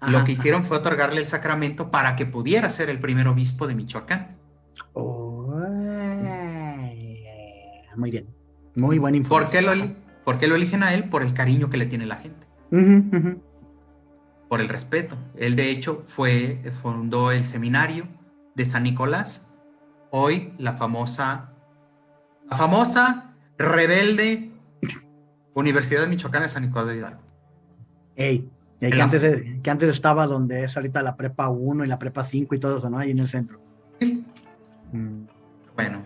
Lo que hicieron fue otorgarle el sacramento para que pudiera ser el primer obispo de Michoacán. Muy bien. Muy buena información. ¿Por qué lo eligen a él? Por el cariño que le tiene la gente. Por el respeto. Él, de hecho, fundó el seminario de San Nicolás. Hoy la famosa rebelde Universidad de Michoacán de San Nicolás de Hidalgo. Que antes estaba donde es ahorita la prepa 1 y la prepa 5 y todo eso, ¿no? Ahí en el centro. Sí. Bueno,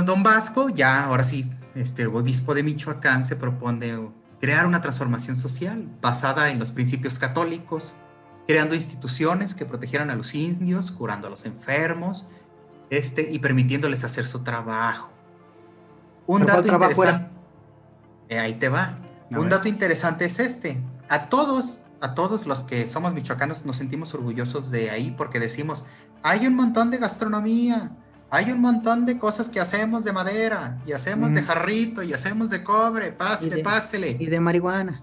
don Vasco, ya ahora sí, obispo de Michoacán, se propone crear una transformación social basada en los principios católicos, creando instituciones que protegieran a los indios, curando a los enfermos, y permitiéndoles hacer su trabajo. Un dato interesante. Ahí te va. Un dato interesante es a todos los que somos michoacanos nos sentimos orgullosos de ahí porque decimos, hay un montón de gastronomía, hay un montón de cosas que hacemos de madera, y hacemos de jarrito, y hacemos de cobre, pásele. Y de marihuana.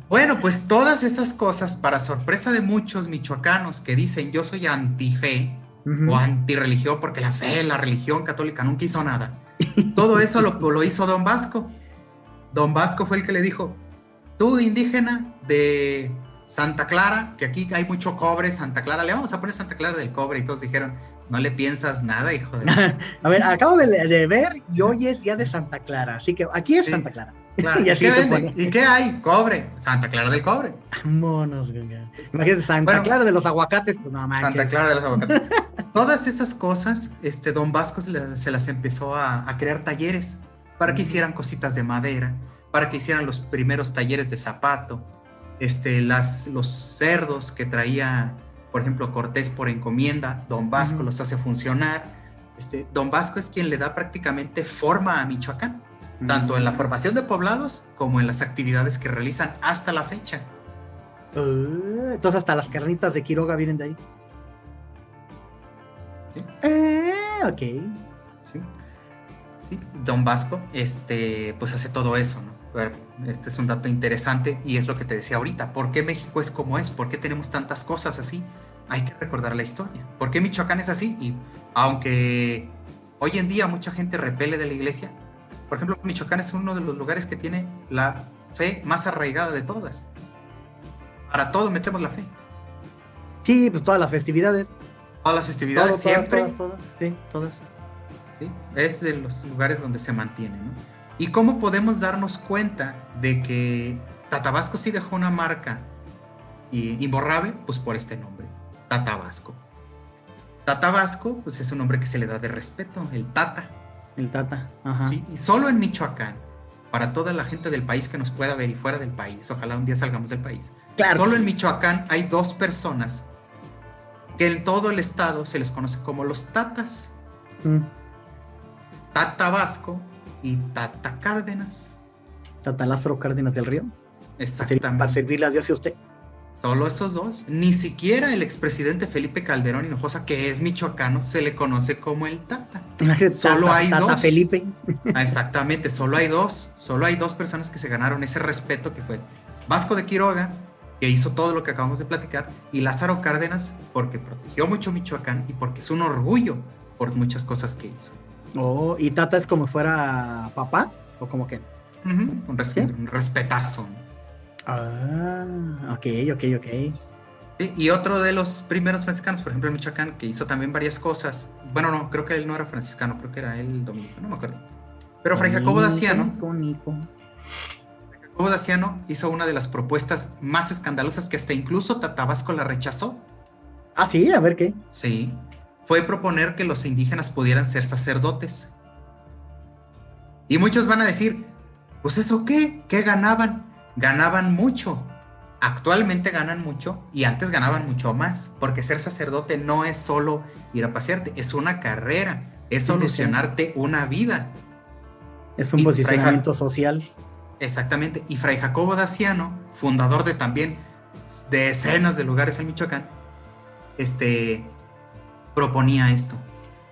Bueno, pues todas esas cosas, para sorpresa de muchos michoacanos que dicen, yo soy antife o antirreligión, porque la religión católica nunca hizo nada. Todo eso lo hizo don Vasco. Don Vasco fue el que le dijo, tú indígena de Santa Clara, que aquí hay mucho cobre, Santa Clara, le vamos a poner Santa Clara del cobre. Y todos dijeron, no le piensas nada, hijo de... A ver, acabo de ver y hoy es día de Santa Clara, así que aquí es Santa Clara. Claro. ¿Y qué venden? ¿Y qué hay? Cobre, Santa Clara del cobre. Monos, imagínate, Santa Clara de los aguacates, pues no manches. Santa Clara de los aguacates. Todas esas cosas, don Vasco se las empezó a crear talleres para que hicieran cositas de madera, para que hicieran los primeros talleres de zapato, los cerdos que traía, por ejemplo, Cortés por encomienda, don Vasco los hace funcionar. Don Vasco es quien le da prácticamente forma a Michoacán, tanto en la formación de poblados como en las actividades que realizan hasta la fecha. Entonces hasta las carnitas de Quiroga vienen de ahí. ¿Sí? Ok. Sí, don Vasco, pues hace todo eso, ¿no? Este es un dato interesante y es lo que te decía ahorita. ¿Por qué México es como es? ¿Por qué tenemos tantas cosas así? Hay que recordar la historia. ¿Por qué Michoacán es así? Y aunque hoy en día mucha gente repele de la iglesia, por ejemplo, Michoacán es uno de los lugares que tiene la fe más arraigada de todas. Para todo metemos la fe. Sí, pues todas las festividades. Todas las festividades siempre. Todas. Sí, todas. ¿Sí? Es de los lugares donde se mantiene, ¿no? ¿Y cómo podemos darnos cuenta de que Tatabasco sí dejó una marca imborrable? Pues por este nombre, Tatabasco. Tatabasco, pues es un nombre que se le da de respeto, el Tata. El Tata, ajá. Sí, y solo en Michoacán, para toda la gente del país que nos pueda ver y fuera del país, ojalá un día salgamos del país. Claro. Solo en Michoacán hay 2 personas que en todo el estado se les conoce como los Tatas. Tata Vasco y Tata Cárdenas. Tata Lázaro Cárdenas del Río. Exactamente. Para servirle a Dios y a usted. Solo esos 2. Ni siquiera el expresidente Felipe Calderón Hinojosa, que es michoacano, se le conoce como el Tata. Solo hay Tata 2. Felipe. Exactamente, solo hay 2. Solo hay 2 personas que se ganaron ese respeto, que fue Vasco de Quiroga, que hizo todo lo que acabamos de platicar, y Lázaro Cárdenas, porque protegió mucho Michoacán y porque es un orgullo por muchas cosas que hizo. Oh, ¿y Tata es como fuera papá? ¿O como qué? Un respetazo. Ah, ok. Sí, y otro de los primeros franciscanos, por ejemplo en Michoacán, que hizo también varias cosas. Bueno, no, creo que él no era franciscano, creo que era él dominico, no me acuerdo. Pero Fray Jacobo Daciano. Jacobo Daciano hizo una de las propuestas más escandalosas que hasta incluso Tatabasco la rechazó. Ah, sí, a ver qué. Sí, fue proponer que los indígenas pudieran ser sacerdotes. Y muchos van a decir, pues ¿eso qué? ¿Qué ganaban? Ganaban mucho. Actualmente ganan mucho y antes ganaban mucho más, porque ser sacerdote no es solo ir a pasearte, es una carrera, es solucionarte una vida. Es un posicionamiento social. Exactamente, y Fray Jacobo Daciano, fundador de también decenas de lugares en Michoacán, proponía esto,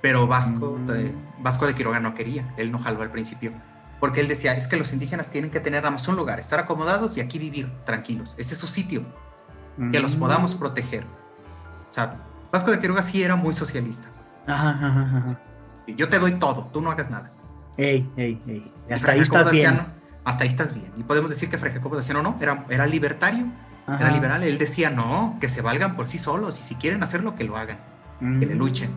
pero Vasco de Quiroga no quería, él no jaló al principio, porque él decía, es que los indígenas tienen que tener nada más un lugar, estar acomodados y aquí vivir tranquilos, ese es su sitio, que los podamos proteger. O sea, Vasco de Quiroga sí era muy socialista. Ajá. Yo te doy todo, tú no hagas nada. Ey. Hasta ahí estás bien. Hasta ahí estás bien. Y podemos decir que Fray Jacobo Daciano no, era libertario, era liberal. Él decía, no, que se valgan por sí solos y si quieren hacerlo, que lo hagan, que le luchen.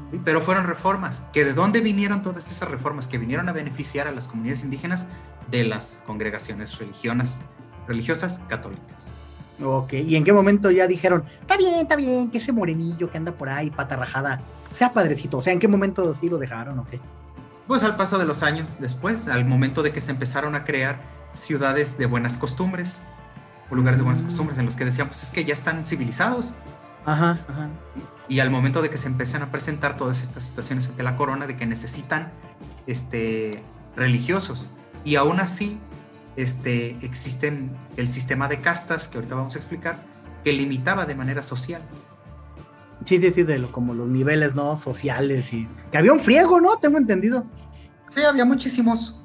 ¿Sí? Pero fueron reformas. ¿Que de dónde vinieron todas esas reformas? Que vinieron a beneficiar a las comunidades indígenas de las congregaciones religiosas católicas. Ok, ¿y en qué momento ya dijeron, está bien, que ese morenillo que anda por ahí, pata rajada, sea padrecito? O sea, ¿en qué momento sí lo dejaron o qué? Pues al paso de los años después, al momento de que se empezaron a crear ciudades de buenas costumbres, o lugares de buenas costumbres, en los que decían, pues es que ya están civilizados. Ajá. Y al momento de que se empiezan a presentar todas estas situaciones ante la corona, de que necesitan religiosos, y aún así existen el sistema de castas, que ahorita vamos a explicar, que limitaba de manera social. Sí, como los niveles, ¿no? Sociales y... Que había un friego, ¿no? Tengo entendido. Sí, había muchísimos.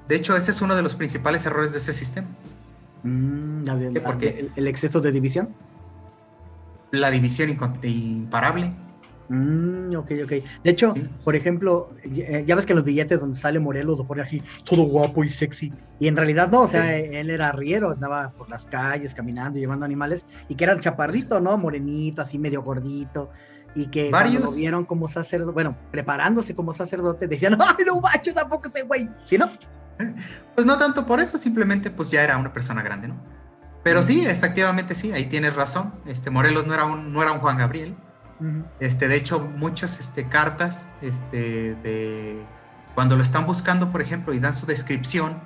De hecho, ese es uno de los principales errores de ese sistema. Porque el exceso de división. La división imparable. Ok. De hecho, sí. Por ejemplo, ya ves que en los billetes donde sale Morelos lo pone así, todo guapo y sexy. Y en realidad no, o sea, sí. Él era arriero, andaba por las calles caminando, llevando animales, y que era un chaparrito, ¿no? Morenito, así medio gordito. Y que cuando lo vieron como sacerdote, bueno, preparándose como sacerdote, decían, ¡ay, no macho, tampoco ese güey! ¿Sí, no? Pues no tanto por eso, simplemente pues ya era una persona grande, ¿no? Pero sí, efectivamente sí, ahí tienes razón. Morelos no era un Juan Gabriel. De hecho, muchas cartas de cuando lo están buscando, por ejemplo, y dan su descripción,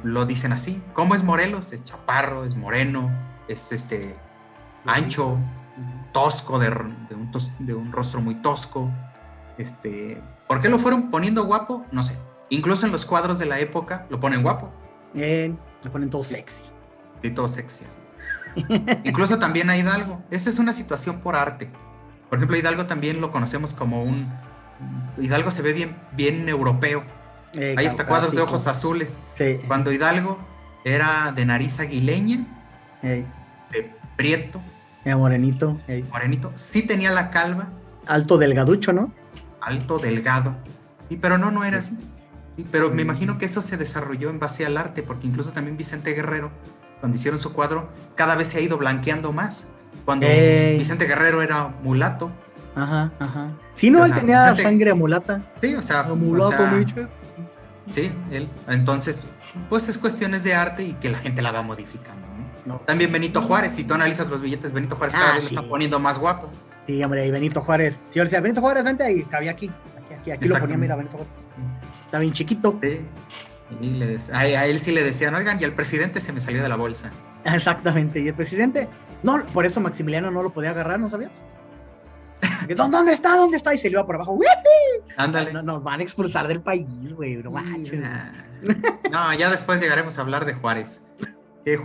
lo dicen así. ¿Cómo es Morelos? Es chaparro, es moreno, es ancho, tosco, de un rostro muy tosco. ¿Por qué lo fueron poniendo guapo? No sé. Incluso en los cuadros de la época lo ponen guapo. Lo ponen todo sexy. Sí, todo sexy. Incluso también a Hidalgo. Esa es una situación por arte. Por ejemplo, Hidalgo también lo conocemos como Hidalgo se ve bien europeo. Hay hasta cuadros de ojos azules. Sí. Cuando Hidalgo era de nariz aguileña, de prieto. Morenito. Morenito. Sí tenía la calva. Alto, delgaducho, ¿no? Alto, delgado. Sí, pero no era así. Sí, pero me imagino que eso se desarrolló en base al arte, porque incluso también Vicente Guerrero cuando hicieron su cuadro, cada vez se ha ido blanqueando más. Cuando Vicente Guerrero era mulato. Ajá. Sí, no, él tenía sangre mulata. Sí, o sea, sí, él. Entonces, pues es cuestiones de arte y que la gente la va modificando, ¿no? También Benito Juárez, si tú analizas los billetes, Benito Juárez cada vez lo están poniendo más guapo. Sí, hombre, y Benito Juárez. Si yo le decía, Benito Juárez, vente ahí, cabía aquí lo ponía, mira, Benito Juárez. Está bien chiquito. Sí. Y a él sí le decían, oigan, y al presidente se me salió de la bolsa. Exactamente, y el presidente, no, por eso Maximiliano no lo podía agarrar, ¿no sabías? ¿Dónde está? Y se le iba por abajo. Ándale. No, nos van a expulsar del país, güey. No, ya después llegaremos a hablar de Juárez.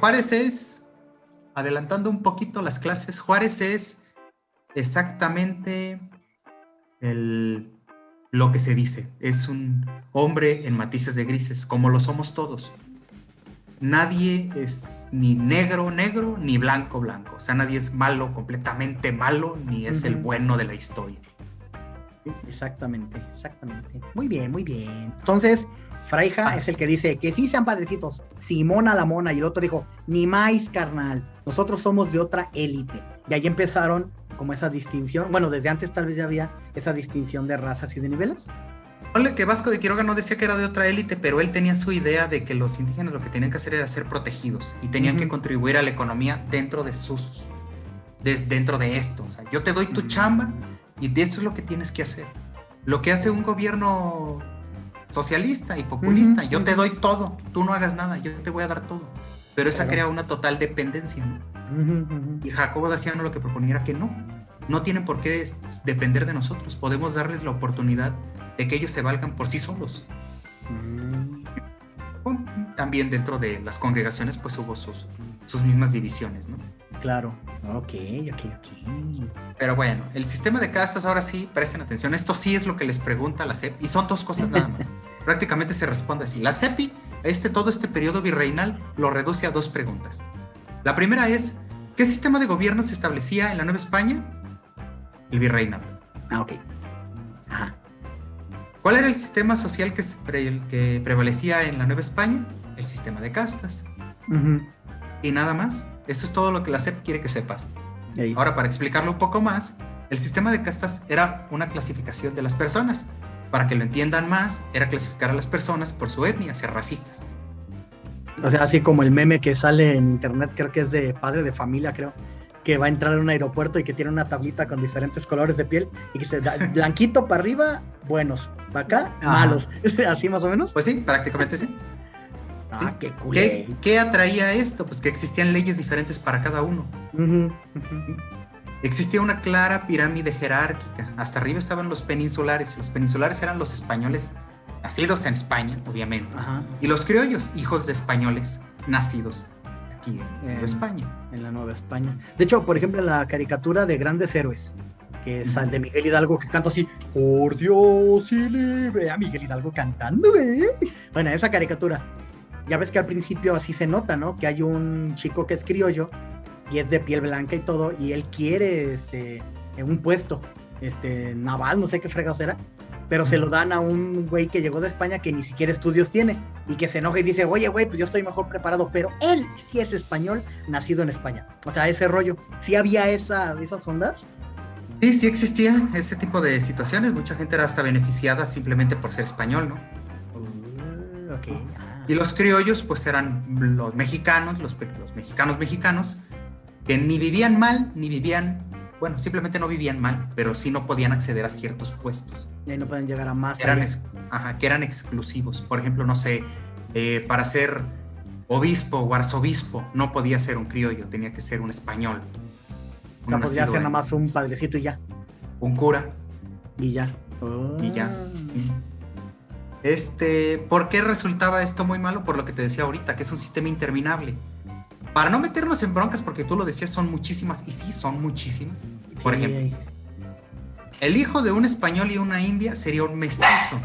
Juárez es, adelantando un poquito las clases, Juárez es exactamente lo que se dice. Es un hombre en matices de grises, como lo somos todos. Nadie es ni negro, ni blanco. O sea, nadie es malo, completamente malo, ni es el bueno de la historia. Exactamente. Muy bien. Entonces, Freyja es el que dice que sí sean padrecitos. Simona la mona, y el otro dijo, ni más, carnal. Nosotros somos de otra élite. Y ahí empezaron como esa distinción. Bueno, desde antes tal vez ya había esa distinción de razas y de niveles. Ponle que Vasco de Quiroga no decía que era de otra élite, pero él tenía su idea de que los indígenas lo que tenían que hacer era ser protegidos y tenían que contribuir a la economía dentro de esto. O sea, yo te doy tu chamba y esto es lo que tienes que hacer. Lo que hace un gobierno socialista y populista, yo te doy todo, tú no hagas nada, yo te voy a dar todo. Pero esa crea una total dependencia, ¿no? Y Jacobo Daciano lo que proponía era que no tienen por qué depender de nosotros, podemos darles la oportunidad de que ellos se valgan por sí solos. También dentro de las congregaciones pues hubo sus mismas divisiones, ¿no? Claro, ok. Pero bueno, el sistema de castas, ahora sí, presten atención, esto sí es lo que les pregunta la CEP, y son dos cosas nada más. Prácticamente se responde así. La CEPI, todo este periodo virreinal, lo reduce a dos preguntas. La primera es, ¿qué sistema de gobierno se establecía en la Nueva España? El virreinato. Ok. Ajá. ¿Cuál era el sistema social que prevalecía en la Nueva España? El sistema de castas. Y nada más. Eso es todo lo que la CEP quiere que sepas. Ahora, para explicarlo un poco más, el sistema de castas era una clasificación de las personas. Para que lo entiendan más, era clasificar a las personas por su etnia, ser racistas. O sea, así como el meme que sale en internet, creo que es de Padre de Familia, creo, que va a entrar en un aeropuerto y que tiene una tablita con diferentes colores de piel y que se da blanquito para arriba, buenos, para acá, malos. Así más o menos. Pues sí, prácticamente sí. ¿Sí? Qué cool. ¿Qué atraía esto? Pues que existían leyes diferentes para cada uno. Existía una clara pirámide jerárquica. Hasta arriba estaban los peninsulares. Los peninsulares eran los españoles nacidos en España, obviamente. Y los criollos, hijos de españoles nacidos aquí en Nueva España. En la Nueva España. De hecho, por ejemplo, en la caricatura de Grandes Héroes, que es de Miguel Hidalgo, que canta así, por Dios y libre, a Miguel Hidalgo cantando, Bueno, esa caricatura, ya ves que al principio así se nota, ¿no? Que hay un chico que es criollo y es de piel blanca y todo, y él quiere en un puesto naval, no sé qué fregados era, pero se lo dan a un güey que llegó de España que ni siquiera estudios tiene, y que se enoja y dice, oye güey, pues yo estoy mejor preparado, pero él sí es español, nacido en España. O sea, ese rollo, ¿sí había esas ondas? Sí existía ese tipo de situaciones, mucha gente era hasta beneficiada simplemente por ser español, ¿no? Y los criollos pues eran los mexicanos, los mexicanos, que ni vivían mal, ni vivían, bueno, simplemente no vivían mal, pero sí no podían acceder a ciertos puestos. Y no pueden llegar a más. Que eran exclusivos. Por ejemplo, no sé, para ser obispo o arzobispo no podía ser un criollo, tenía que ser un español. No podía ser nada más un padrecito y ya. Un cura. Y ya. Y ya. ¿Por qué resultaba esto muy malo? Por lo que te decía ahorita, que es un sistema interminable. Para no meternos en broncas, porque tú lo decías, son muchísimas, y sí, son muchísimas. Por ejemplo, el hijo de un español y una india sería un mestizo.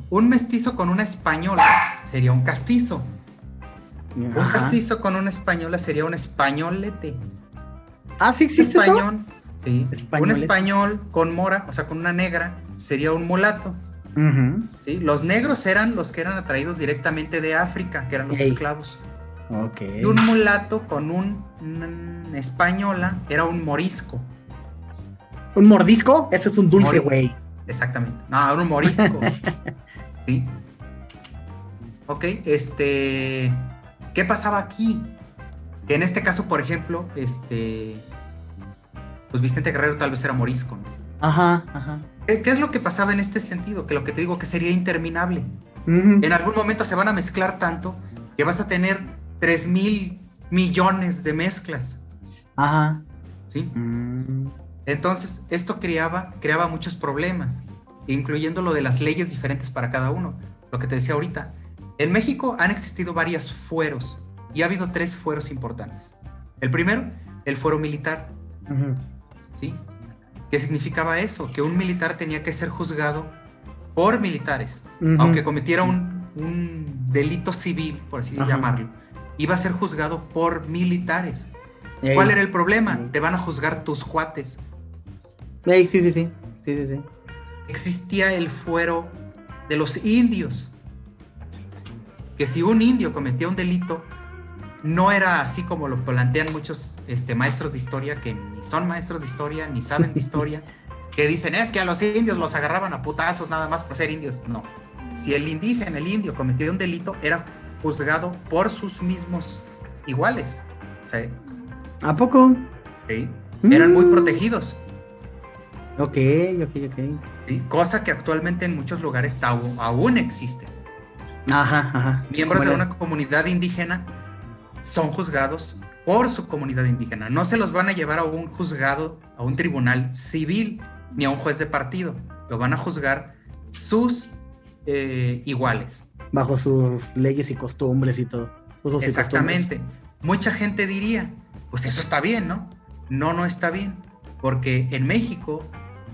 Un mestizo con una española sería un castizo. Un castizo con una española sería un españolete. ¿Sí existe español, sí. Un español con mora, o sea, con una negra, sería un mulato. ¿Sí? Los negros eran los que eran atraídos directamente de África, que eran los esclavos. Ok. Y un mulato con una española era un morisco. ¿Un mordisco? Ese es un dulce, Mori- güey. Exactamente. No, era un morisco. ¿Sí? Ok, ¿qué pasaba aquí? Que en este caso, por ejemplo, pues Vicente Guerrero tal vez era morisco, ¿no? Ajá, ajá. ¿Qué es lo que pasaba en este sentido? Que lo que te digo que sería interminable. Ujú. En algún momento se van a mezclar tanto que vas a tener 3,000 millones de mezclas, Ajá. ¿sí? Mm. Entonces, esto creaba muchos problemas, incluyendo lo de las leyes diferentes para cada uno. Lo que te decía ahorita. En México han existido varios fueros y ha habido 3 fueros importantes. El primero, el fuero militar, Ujú. ¿sí? ¿Qué significaba eso? Que un militar tenía que ser juzgado por militares, Ujú. aunque cometiera un delito civil, por así Ajá. llamarlo, iba a ser juzgado por militares. Ey. ¿Cuál era el problema? Ey. Te van a juzgar tus cuates. Ey, sí, sí, sí. Sí, sí, sí. Existía el fuero de los indios, que si un indio cometía un delito, no era así como lo plantean muchos maestros de historia, que ni son maestros de historia, ni saben de historia, que dicen, es que a los indios los agarraban a putazos nada más por ser indios. No. Si el indígena, el indio, cometía un delito, era juzgado por sus mismos iguales. ¿Sí? ¿A poco? ¿Sí? Eran muy protegidos. Ok, ok, ok. ¿Sí? Cosa que actualmente en muchos lugares aún existe. Ajá, ajá. Miembros de Bueno. una comunidad indígena son juzgados por su comunidad indígena. No se los van a llevar a un juzgado, a un tribunal civil, ni a un juez de partido. Lo van a juzgar sus iguales. Bajo sus leyes y costumbres y todo. Usos y Exactamente. Mucha gente diría, pues eso está bien, ¿no? No, no está bien. Porque en México,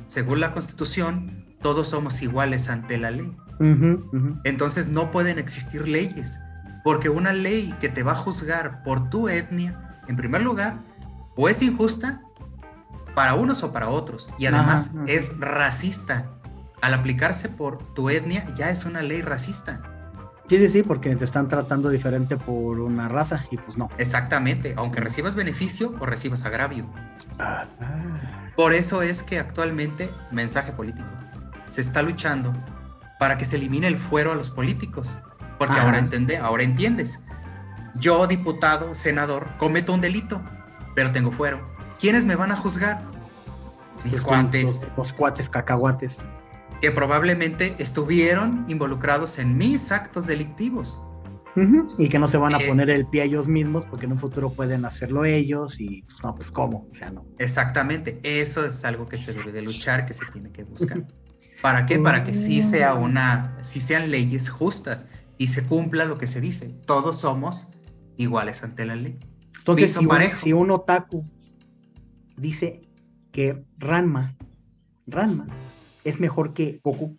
según la Constitución, todos somos iguales ante la ley. Ujú, ujú. Entonces no pueden existir leyes, porque una ley que te va a juzgar por tu etnia, en primer lugar, o es injusta para unos o para otros, y además Ajá, ajá. es racista. Al aplicarse por tu etnia, ya es una ley racista. Sí, sí, sí, porque te están tratando diferente por una raza y pues no. Exactamente, aunque recibas beneficio o recibas agravio. Ah. Por eso es que actualmente, mensaje político, se está luchando para que se elimine el fuero a los políticos, porque Ajá. ahora entiendes. Yo, diputado, senador, cometo un delito, pero tengo fuero. ¿Quiénes me van a juzgar? Mis Pues, cuates, los cuates cacahuates. que probablemente estuvieron involucrados en mis actos delictivos. Ujú. Y que no se van a poner el pie ellos mismos porque en un futuro pueden hacerlo ellos y pues no, pues cómo, o sea, no. Exactamente, eso es algo que se debe de luchar, que se tiene que buscar. ¿Para qué? Para que sí sean leyes justas y se cumpla lo que se dice. Todos somos iguales ante la ley. Entonces, Piso parejo. si un otaku dice que Ranma es mejor que Goku,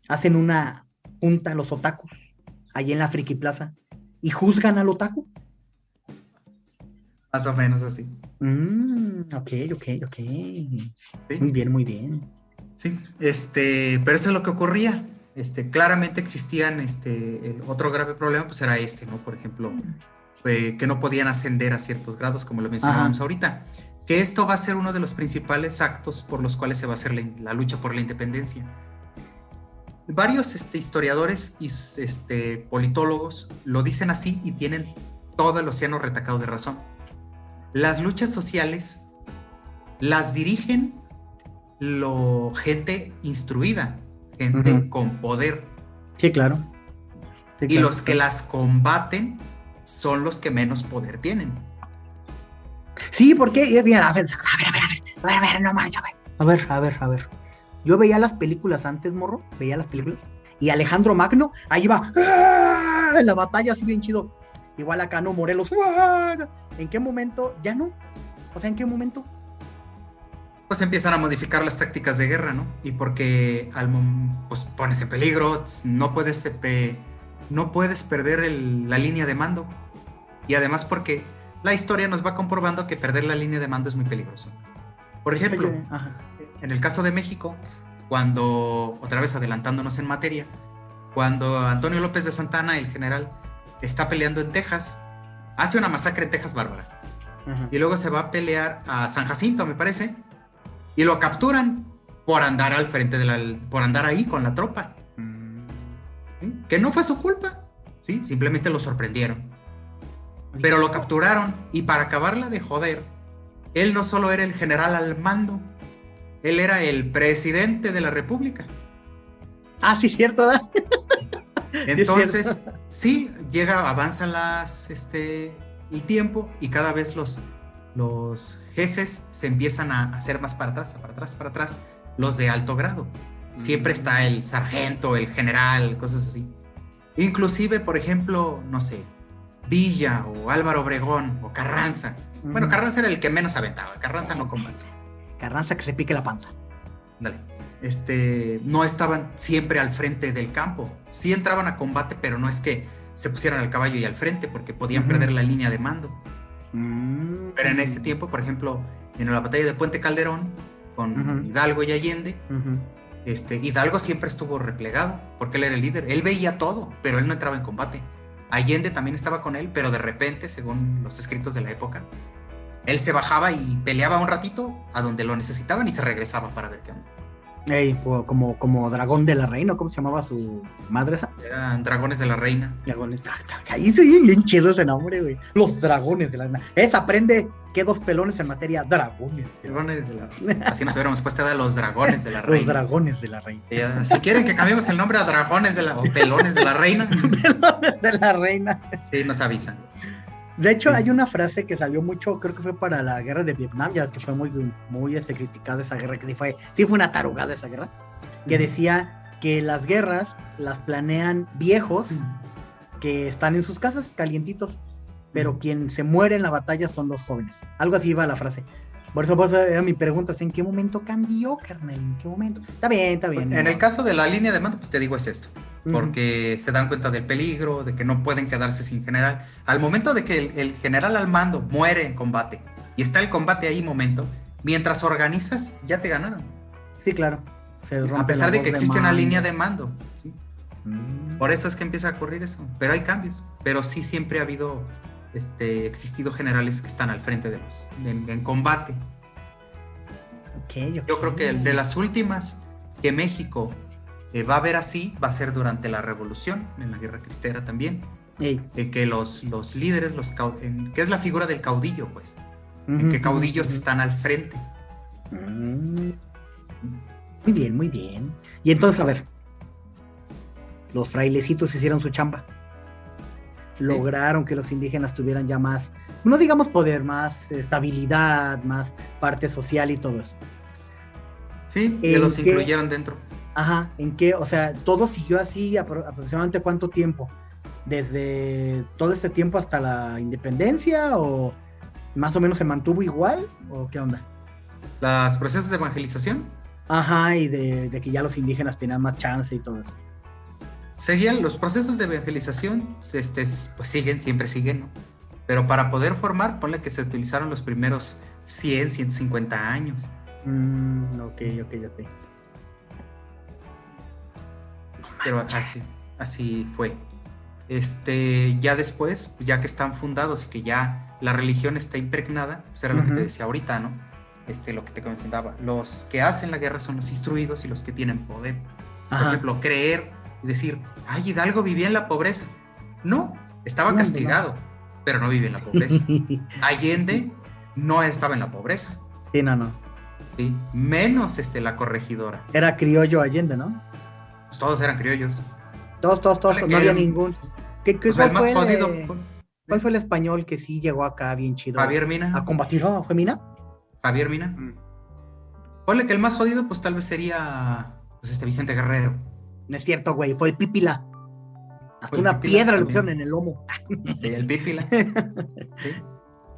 hacen una junta los otakus allí en la Friki Plaza y juzgan al otaku. Más o menos así. Ok. ¿Sí? Muy bien, muy bien. Sí, pero eso es lo que ocurría. Claramente existían, el otro grave problema, pues era ¿no? Por ejemplo, que no podían ascender a ciertos grados, como lo mencionábamos ahorita. Que esto va a ser uno de los principales actos por los cuales se va a hacer la lucha por la independencia. Varios historiadores y politólogos lo dicen así y tienen todo el océano retacado de razón. Las luchas sociales las dirigen gente instruida, gente con poder. Sí, claro. Sí, y claro, los que las combaten son los que menos poder tienen. Sí, porque, mira, a ver, no manches, a ver. Yo veía las películas antes, morro, y Alejandro Magno, ahí va, en la batalla así bien chido. Igual acá, ¿no? Morelos, ¿en qué momento? Ya no. O sea, ¿en qué momento? Pues empiezan a modificar las tácticas de guerra, ¿no? Y porque pues pones en peligro, no puedes perder la línea de mando. Y además porque la historia nos va comprobando que perder la línea de mando es muy peligroso. Por ejemplo, en el caso de México, cuando, otra vez adelantándonos en materia, cuando Antonio López de Santana, el general, está peleando en Texas, hace una masacre en Texas bárbara. Ajá. Y luego se va a pelear a San Jacinto, me parece, y lo capturan por andar al frente por andar ahí con la tropa. ¿Sí? Que no fue su culpa, ¿sí? Simplemente lo sorprendieron. Pero lo capturaron, y para acabarla de joder, él no solo era el general al mando, él era el presidente de la república. Ah, sí, cierto, ¿verdad? Entonces, sí, avanzan el tiempo, y cada vez los jefes se empiezan a hacer más para atrás, los de alto grado. Siempre está el sargento, el general, cosas así. Inclusive, por ejemplo, no sé, Villa o Álvaro Obregón o Carranza. Bueno, Carranza era el que menos aventaba. Carranza no combate. Carranza que se pique la panza. Dale. No estaban siempre al frente del campo. Sí entraban a combate, pero no es que se pusieran al caballo y al frente, porque podían perder la línea de mando. Pero en ese tiempo, por ejemplo, en la batalla de Puente Calderón, con Hidalgo y Allende, Hidalgo siempre estuvo replegado, porque él era el líder. Él veía todo, pero él no entraba en combate. Allende también estaba con él, pero de repente, según los escritos de la época, él se bajaba y peleaba un ratito a donde lo necesitaban y se regresaba para ver qué onda. Ey, como Dragón de la Reina, ¿cómo se llamaba su madre esa? Eran Dragones de la Reina. Dragones, ahí sí, bien chido ese nombre, güey. Los Dragones de la Reina. Aprende que 2 pelones en materia dragones. Dragones de la Reina. Así nos hubiéramos puesto a los Dragones de la Reina. Los Dragones de la Reina. Si quieren que cambiemos el nombre a Dragones o Pelones de la Reina. Pelones de la Reina. Sí, nos avisan. De hecho, hay una frase que salió mucho, creo que fue para la guerra de Vietnam, ya que fue muy criticada esa guerra, que sí fue una tarugada esa guerra, que decía que las guerras las planean viejos que están en sus casas calientitos, pero quien se muere en la batalla son los jóvenes. Algo así iba la frase. Por eso era mi pregunta, ¿en qué momento cambió, carnal? ¿En qué momento? Está bien. En el caso de la línea de mando, pues te digo, es esto. Porque se dan cuenta del peligro, de que no pueden quedarse sin general. Al momento de que el general al mando muere en combate, y está el combate ahí momento, mientras organizas, ya te ganaron. Sí, claro. A pesar de que existe una línea de mando. ¿Sí? Por eso es que empieza a ocurrir eso. Pero hay cambios. Pero sí siempre ha habido existido generales que están al frente en combate. Okay. Yo creo que de las últimas que México va a ver así, va a ser durante la Revolución, en la Guerra Cristera también, que los líderes, que es la figura del caudillo, pues, en que caudillos están al frente. Muy bien. Y entonces, a ver, los frailecitos hicieron su chamba. Lograron que los indígenas tuvieran ya más, no digamos poder, más estabilidad, más parte social y todo eso. Sí, que los incluyeron dentro. Ajá, ¿en qué? O sea, todo siguió así aproximadamente ¿cuánto tiempo? ¿Desde todo este tiempo hasta la independencia? ¿O más o menos se mantuvo igual? ¿O qué onda? ¿Los procesos de evangelización? Ajá, y de que ya los indígenas tenían más chance y todo eso. Seguían los procesos de evangelización, pues siempre siguen, ¿no? Pero para poder formar, ponle que se utilizaron los primeros 100, 150 años. Ok. Pero así fue. Ya después, ya que están fundados y que ya la religión está impregnada, pues era lo que te decía ahorita, ¿no? Lo que te comentaba. Los que hacen la guerra son los instruidos y los que tienen poder. Por ejemplo, creer y decir, ay, Hidalgo vivía en la pobreza. No, estaba castigado, pero no vivía en la pobreza. Allende no estaba en la pobreza. Sí, no. Sí, menos la corregidora. Era criollo Allende, ¿no? Pues todos eran criollos. Todos, vale, no había ningún. Pues el más jodido. ¿Cuál fue el español que sí llegó acá bien chido? Javier Mina. ¿A combatir? ¿No? ¿Fue Mina? Javier Mina. Ponle que el más jodido, pues tal vez sería Vicente Guerrero. No es cierto, güey, fue el Pípila. Hasta una piedra le pusieron en el lomo. Sí, el Pípila. Sí.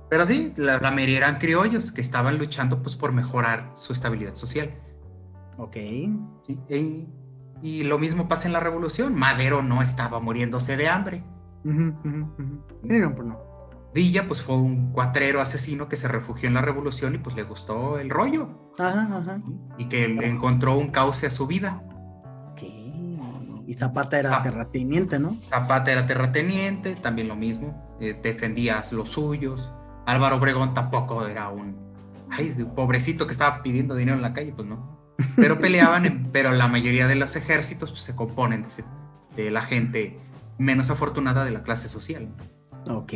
Pero sí, la mayoría eran criollos que estaban luchando pues por mejorar su estabilidad social. Ok. Sí, y lo mismo pasa en la Revolución. Madero no estaba muriéndose de hambre. No. Villa pues fue un cuatrero asesino que se refugió en la Revolución y pues le gustó el rollo. Ajá. ¿Sí? Y que encontró un cauce a su vida. Ok. Y Y Zapata era terrateniente, ¿no? Zapata era terrateniente, también lo mismo, defendía los suyos. Álvaro Obregón tampoco era un pobrecito que estaba pidiendo dinero en la calle, pues no. Pero peleaban, pero la mayoría de los ejércitos pues, se componen de la gente menos afortunada de la clase social. Ok.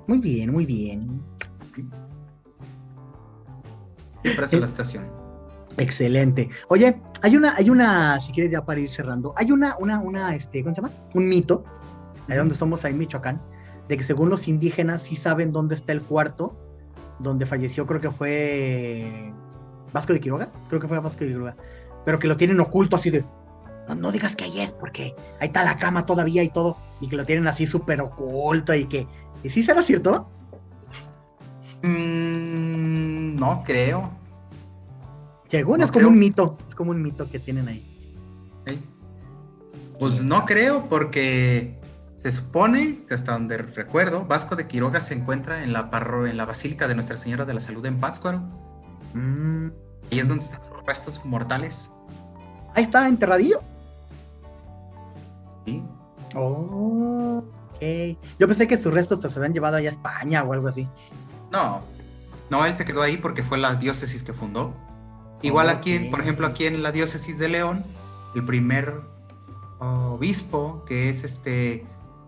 Muy bien, muy bien. Siempre hace la estación. Excelente. Oye, hay una, si quieres ya para ir cerrando, hay una, ¿cómo se llama? Un mito, ahí donde somos, ahí en Michoacán, de que según los indígenas sí saben dónde está el cuarto donde falleció, creo que fue Vasco de Quiroga, pero que lo tienen oculto así de, no digas que ahí es, porque ahí está la cama todavía y todo, y que lo tienen así súper oculto y ¿sí será cierto? No creo. Según es como un mito que tienen ahí. ¿Sí? Pues no creo, porque se supone, hasta donde recuerdo, Vasco de Quiroga se encuentra en la Basílica de Nuestra Señora de la Salud en Pátzcuaro. Ahí es donde están sus restos mortales. Ahí está, enterradillo. Sí. Oh, ok. Yo pensé que sus restos se habían llevado allá a España o algo así. No, él se quedó ahí porque fue la diócesis que fundó. Igual aquí, por ejemplo, aquí en la diócesis de León, el primer obispo, que es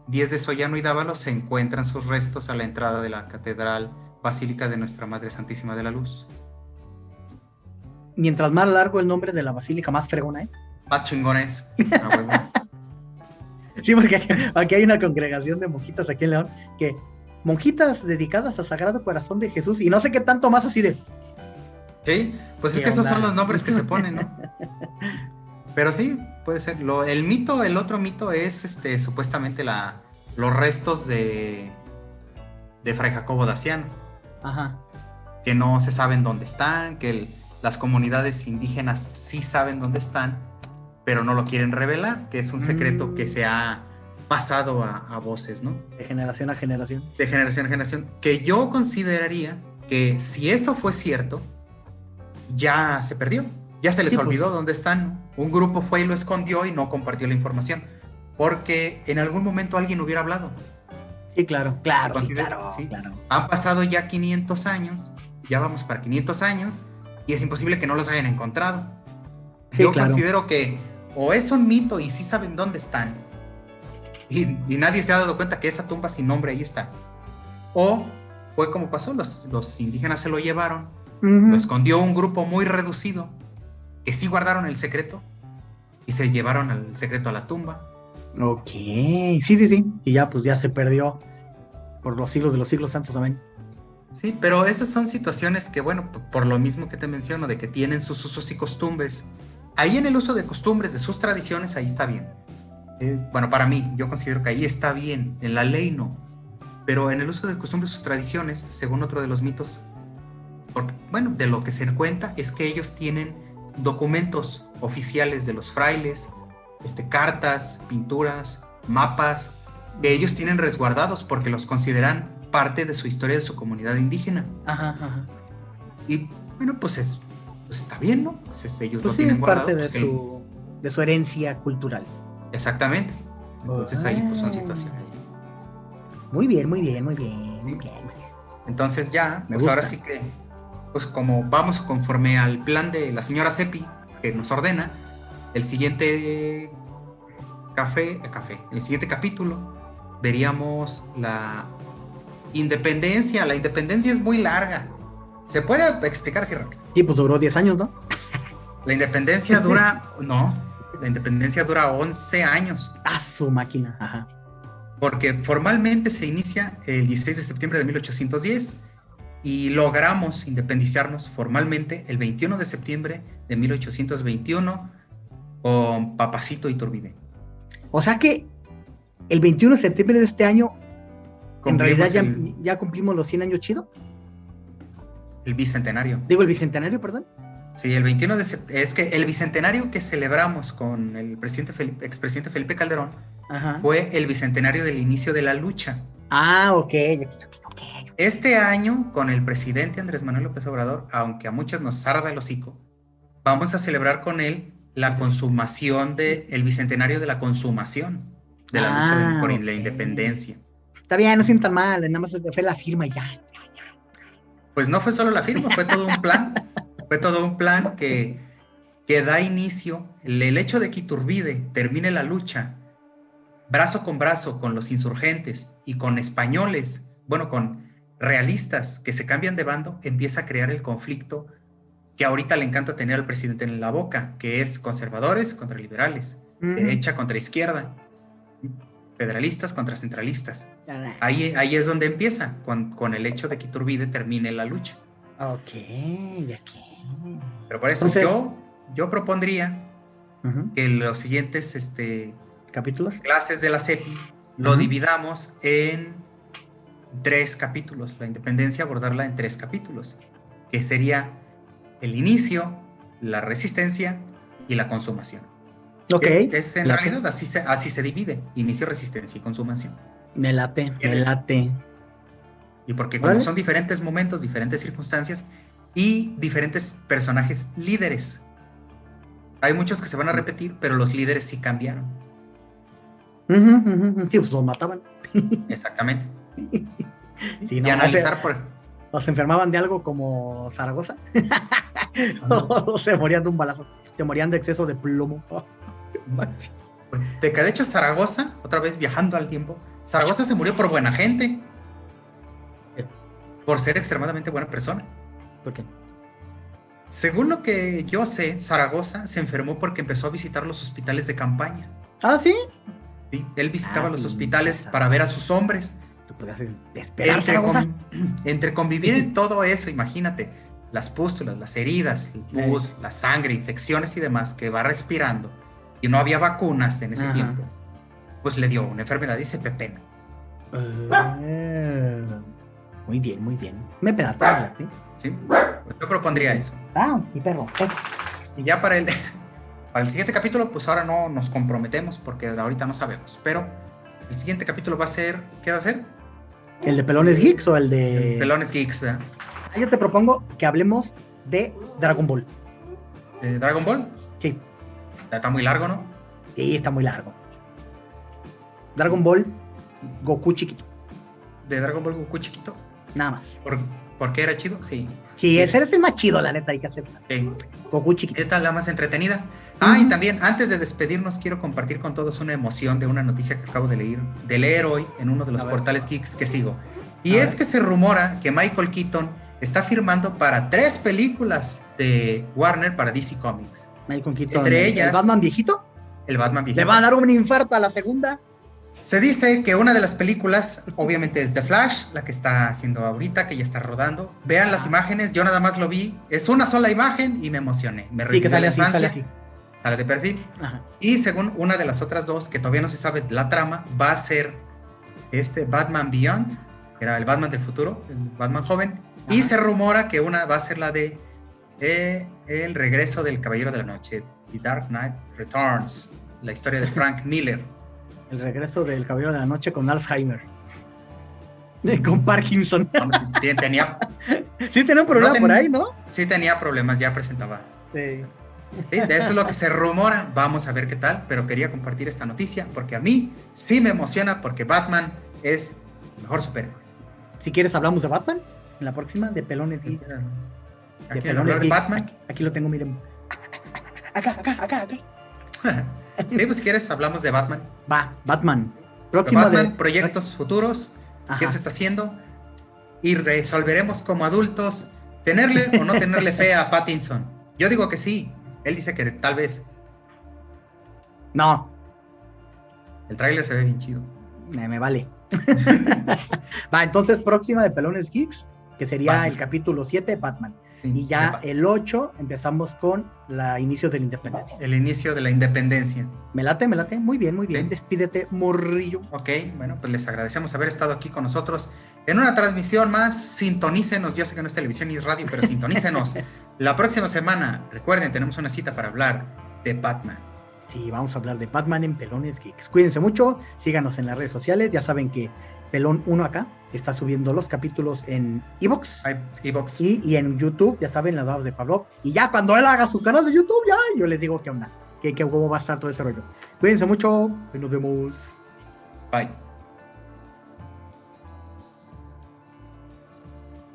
Díez de Sollano y Dávalos, se encuentran sus restos a la entrada de la Catedral Basílica de Nuestra Madre Santísima de la Luz. Mientras más largo el nombre de la basílica, más fregona es. Más chingones. Sí, porque aquí hay una congregación de monjitas aquí en León, que monjitas dedicadas al Sagrado Corazón de Jesús, y no sé qué tanto más así de... Sí, pues es que esos son los nombres que se ponen, ¿no? Pero sí, puede ser. El otro mito es supuestamente los restos de Fray Jacobo Daciano. Ajá. Que no se saben dónde están, que las comunidades indígenas sí saben dónde están, pero no lo quieren revelar, que es un secreto que se ha pasado a voces, ¿no? De generación a generación. De generación a generación. Que yo consideraría que si eso fue cierto, ya se perdió, ya se les olvidó dónde están. Un grupo fue y lo escondió y no compartió la información, porque en algún momento alguien hubiera hablado. Sí, claro. ¿Sí? Han pasado ya 500 años, ya vamos para 500 años, y es imposible que no los hayan encontrado. Sí, yo considero que o es un mito y sí saben dónde están, y nadie se ha dado cuenta que esa tumba sin nombre ahí está, o fue como pasó, los indígenas se lo llevaron. Lo escondió un grupo muy reducido que sí guardaron el secreto y se llevaron el secreto a la tumba. Ok, sí. Y ya pues ya se perdió por los siglos de los siglos santos, amén. Sí, pero esas son situaciones que, bueno, por lo mismo que te menciono, de que tienen sus usos y costumbres. Ahí en el uso de costumbres, de sus tradiciones, ahí está bien. Bueno, para mí, yo considero que ahí está bien, en la ley no. Pero en el uso de costumbres, sus tradiciones, según otro de los mitos, de lo que se cuenta es que ellos tienen documentos oficiales de los frailes, cartas, pinturas, mapas, que ellos tienen resguardados porque los consideran parte de su historia, de su comunidad indígena. Ajá. Y bueno, pues está bien, ¿no? Pues ellos lo sí, tienen es guardado. Parte de su herencia cultural. Exactamente. Entonces ahí pues son situaciones, ¿no? Muy bien. Entonces ya, pues ahora sí que pues como vamos conforme al plan de la señora Seppi, que nos ordena, el siguiente el siguiente capítulo, veríamos la independencia. La independencia es muy larga. ¿Se puede explicar así rápido? Sí, pues duró 10 años, ¿no? La independencia dura 11 años. Su máquina, ajá. Porque formalmente se inicia el 16 de septiembre de 1810 y logramos independizarnos formalmente el 21 de septiembre de 1821 con Papacito Iturbide. O sea que el 21 de septiembre de este año, en realidad ya cumplimos los 100 años chido. El bicentenario. Digo, el bicentenario, perdón. Sí, el 21 de septiembre. Es que el bicentenario que celebramos con el expresidente Felipe Calderón, ajá, fue el bicentenario del inicio de la lucha. Ok. Este año, con el presidente Andrés Manuel López Obrador, aunque a muchos nos arda el hocico, vamos a celebrar con él la consumación el bicentenario de la consumación de la lucha por la independencia. Está bien, no sientan mal, nada más fue la firma y ya. Pues no fue solo la firma, fue todo un plan. Fue todo un plan que da inicio. El hecho de que Iturbide termine la lucha brazo con brazo con los insurgentes y con españoles, bueno, con realistas que se cambian de bando, empieza a crear el conflicto que ahorita le encanta tener al presidente en la boca, que es conservadores contra liberales, derecha contra izquierda, federalistas contra centralistas. Ahí es donde empieza, con el hecho de que Iturbide termine la lucha. Ok, de aquí. Pero por eso entonces, yo propondría que los siguientes capítulos, clases de la CEPI, lo dividamos en 3 capítulos, la independencia abordarla en 3 capítulos, que sería el inicio, la resistencia y la consumación. Ok. Es en realidad así se divide, inicio, resistencia y consumación. Me late. Y porque como son diferentes momentos, diferentes circunstancias y diferentes personajes líderes, hay muchos que se van a repetir, pero los líderes sí cambiaron. Sí, pues los mataban. Exactamente. Sí, y analizar ¿O se enfermaban de algo como Zaragoza? O se morían de un balazo. Se morían de exceso de plomo. De hecho, Zaragoza, otra vez viajando al tiempo, Zaragoza se murió por buena gente. Por ser extremadamente buena persona. ¿Por qué? Según lo que yo sé, Zaragoza se enfermó porque empezó a visitar los hospitales de campaña. ¿Ah, sí? Sí, él visitaba los hospitales para ver a sus hombres. ¿Tú podías esperar, Zaragoza? Entre convivir en todo eso, imagínate, las pústulas, las heridas, el pus, la sangre, infecciones y demás que va respirando, y no había vacunas en ese tiempo, pues le dio una enfermedad y se pepena. Muy bien. Me pega, ¿sí? Sí, pues yo propondría eso. Mi perro. Y ya para el siguiente capítulo, pues ahora no nos comprometemos porque ahorita no sabemos, pero el siguiente capítulo va a ser, ¿qué va a ser? ¿El de Pelones Geeks o el de...? Pelones Geeks, ¿verdad? Yo te propongo que hablemos de Dragon Ball. ¿De Dragon Ball? Sí. Está muy largo, ¿no? Sí, está muy largo. Dragon Ball, Goku chiquito. ¿De Dragon Ball Goku chiquito? Nada más. ¿Por qué era chido? Sí. Sí, ese es más chido, la neta, hay que aceptar. Goku chiquito. ¿Qué tal la más entretenida? Y también, antes de despedirnos, quiero compartir con todos una emoción de una noticia que acabo de leer hoy en uno de los portales geeks que sigo. Y es que se rumora que Michael Keaton está firmando para 3 películas de Warner para DC Comics. Michael Keaton. Entre ellas... ¿El Batman viejito? El Batman viejito. ¿Le va a dar un infarto a la segunda? Se dice que una de las películas, obviamente, es The Flash, la que está haciendo ahorita, que ya está rodando. Vean las imágenes, yo nada más lo vi. Es una sola imagen y me emocioné. Me revivió la infancia. Sale de perfil. Y según una de las otras 2, que todavía no se sabe la trama, va a ser Batman Beyond, que era el Batman del futuro, el Batman joven. Y se rumora que una va a ser la de El regreso del Caballero de la Noche, The Dark Knight Returns, la historia de Frank Miller. El regreso del Caballero de la Noche con Alzheimer. Con Parkinson. Sí, tenía un problema por ahí, ¿no? Sí, tenía problemas, ya presentaba. Sí. Sí, de eso es lo que se rumora. Vamos a ver qué tal, pero quería compartir esta noticia porque a mí sí me emociona porque Batman es el mejor superhéroe. Si quieres hablamos de Batman en la próxima, de Pelones y... ¿Aquí hablar de Batman? Aquí lo tengo, miren. Acá. Sí, pues si quieres hablamos de Batman. Batman. Batman, proyectos futuros, qué se está haciendo y resolveremos como adultos tenerle o no tenerle fe a Pattinson. Yo digo que sí, él dice que tal vez. No. El tráiler se ve bien chido. Me vale. Entonces próxima de Pelones Geeks, que sería Batman. El capítulo 7, Batman. Sí, y ya el 8 empezamos con el inicio de la independencia. El inicio de la independencia. Me late. Muy bien. ¿Sí? Despídete, morrillo. Ok, bueno, pues les agradecemos haber estado aquí con nosotros en una transmisión más. Sintonícenos, yo sé que no es televisión ni es radio, pero sintonícenos. La próxima semana, recuerden, tenemos una cita para hablar de Batman. Sí, vamos a hablar de Batman en Pelones Geeks. Cuídense mucho, síganos en las redes sociales, ya saben que Pelón 1 acá, está subiendo los capítulos en Evox Evox. y en YouTube, ya saben, las babas de Pablo. Y ya cuando él haga su canal de YouTube, ya yo les digo qué onda, qué huevo va a estar todo ese rollo. Cuídense mucho y nos vemos. Bye.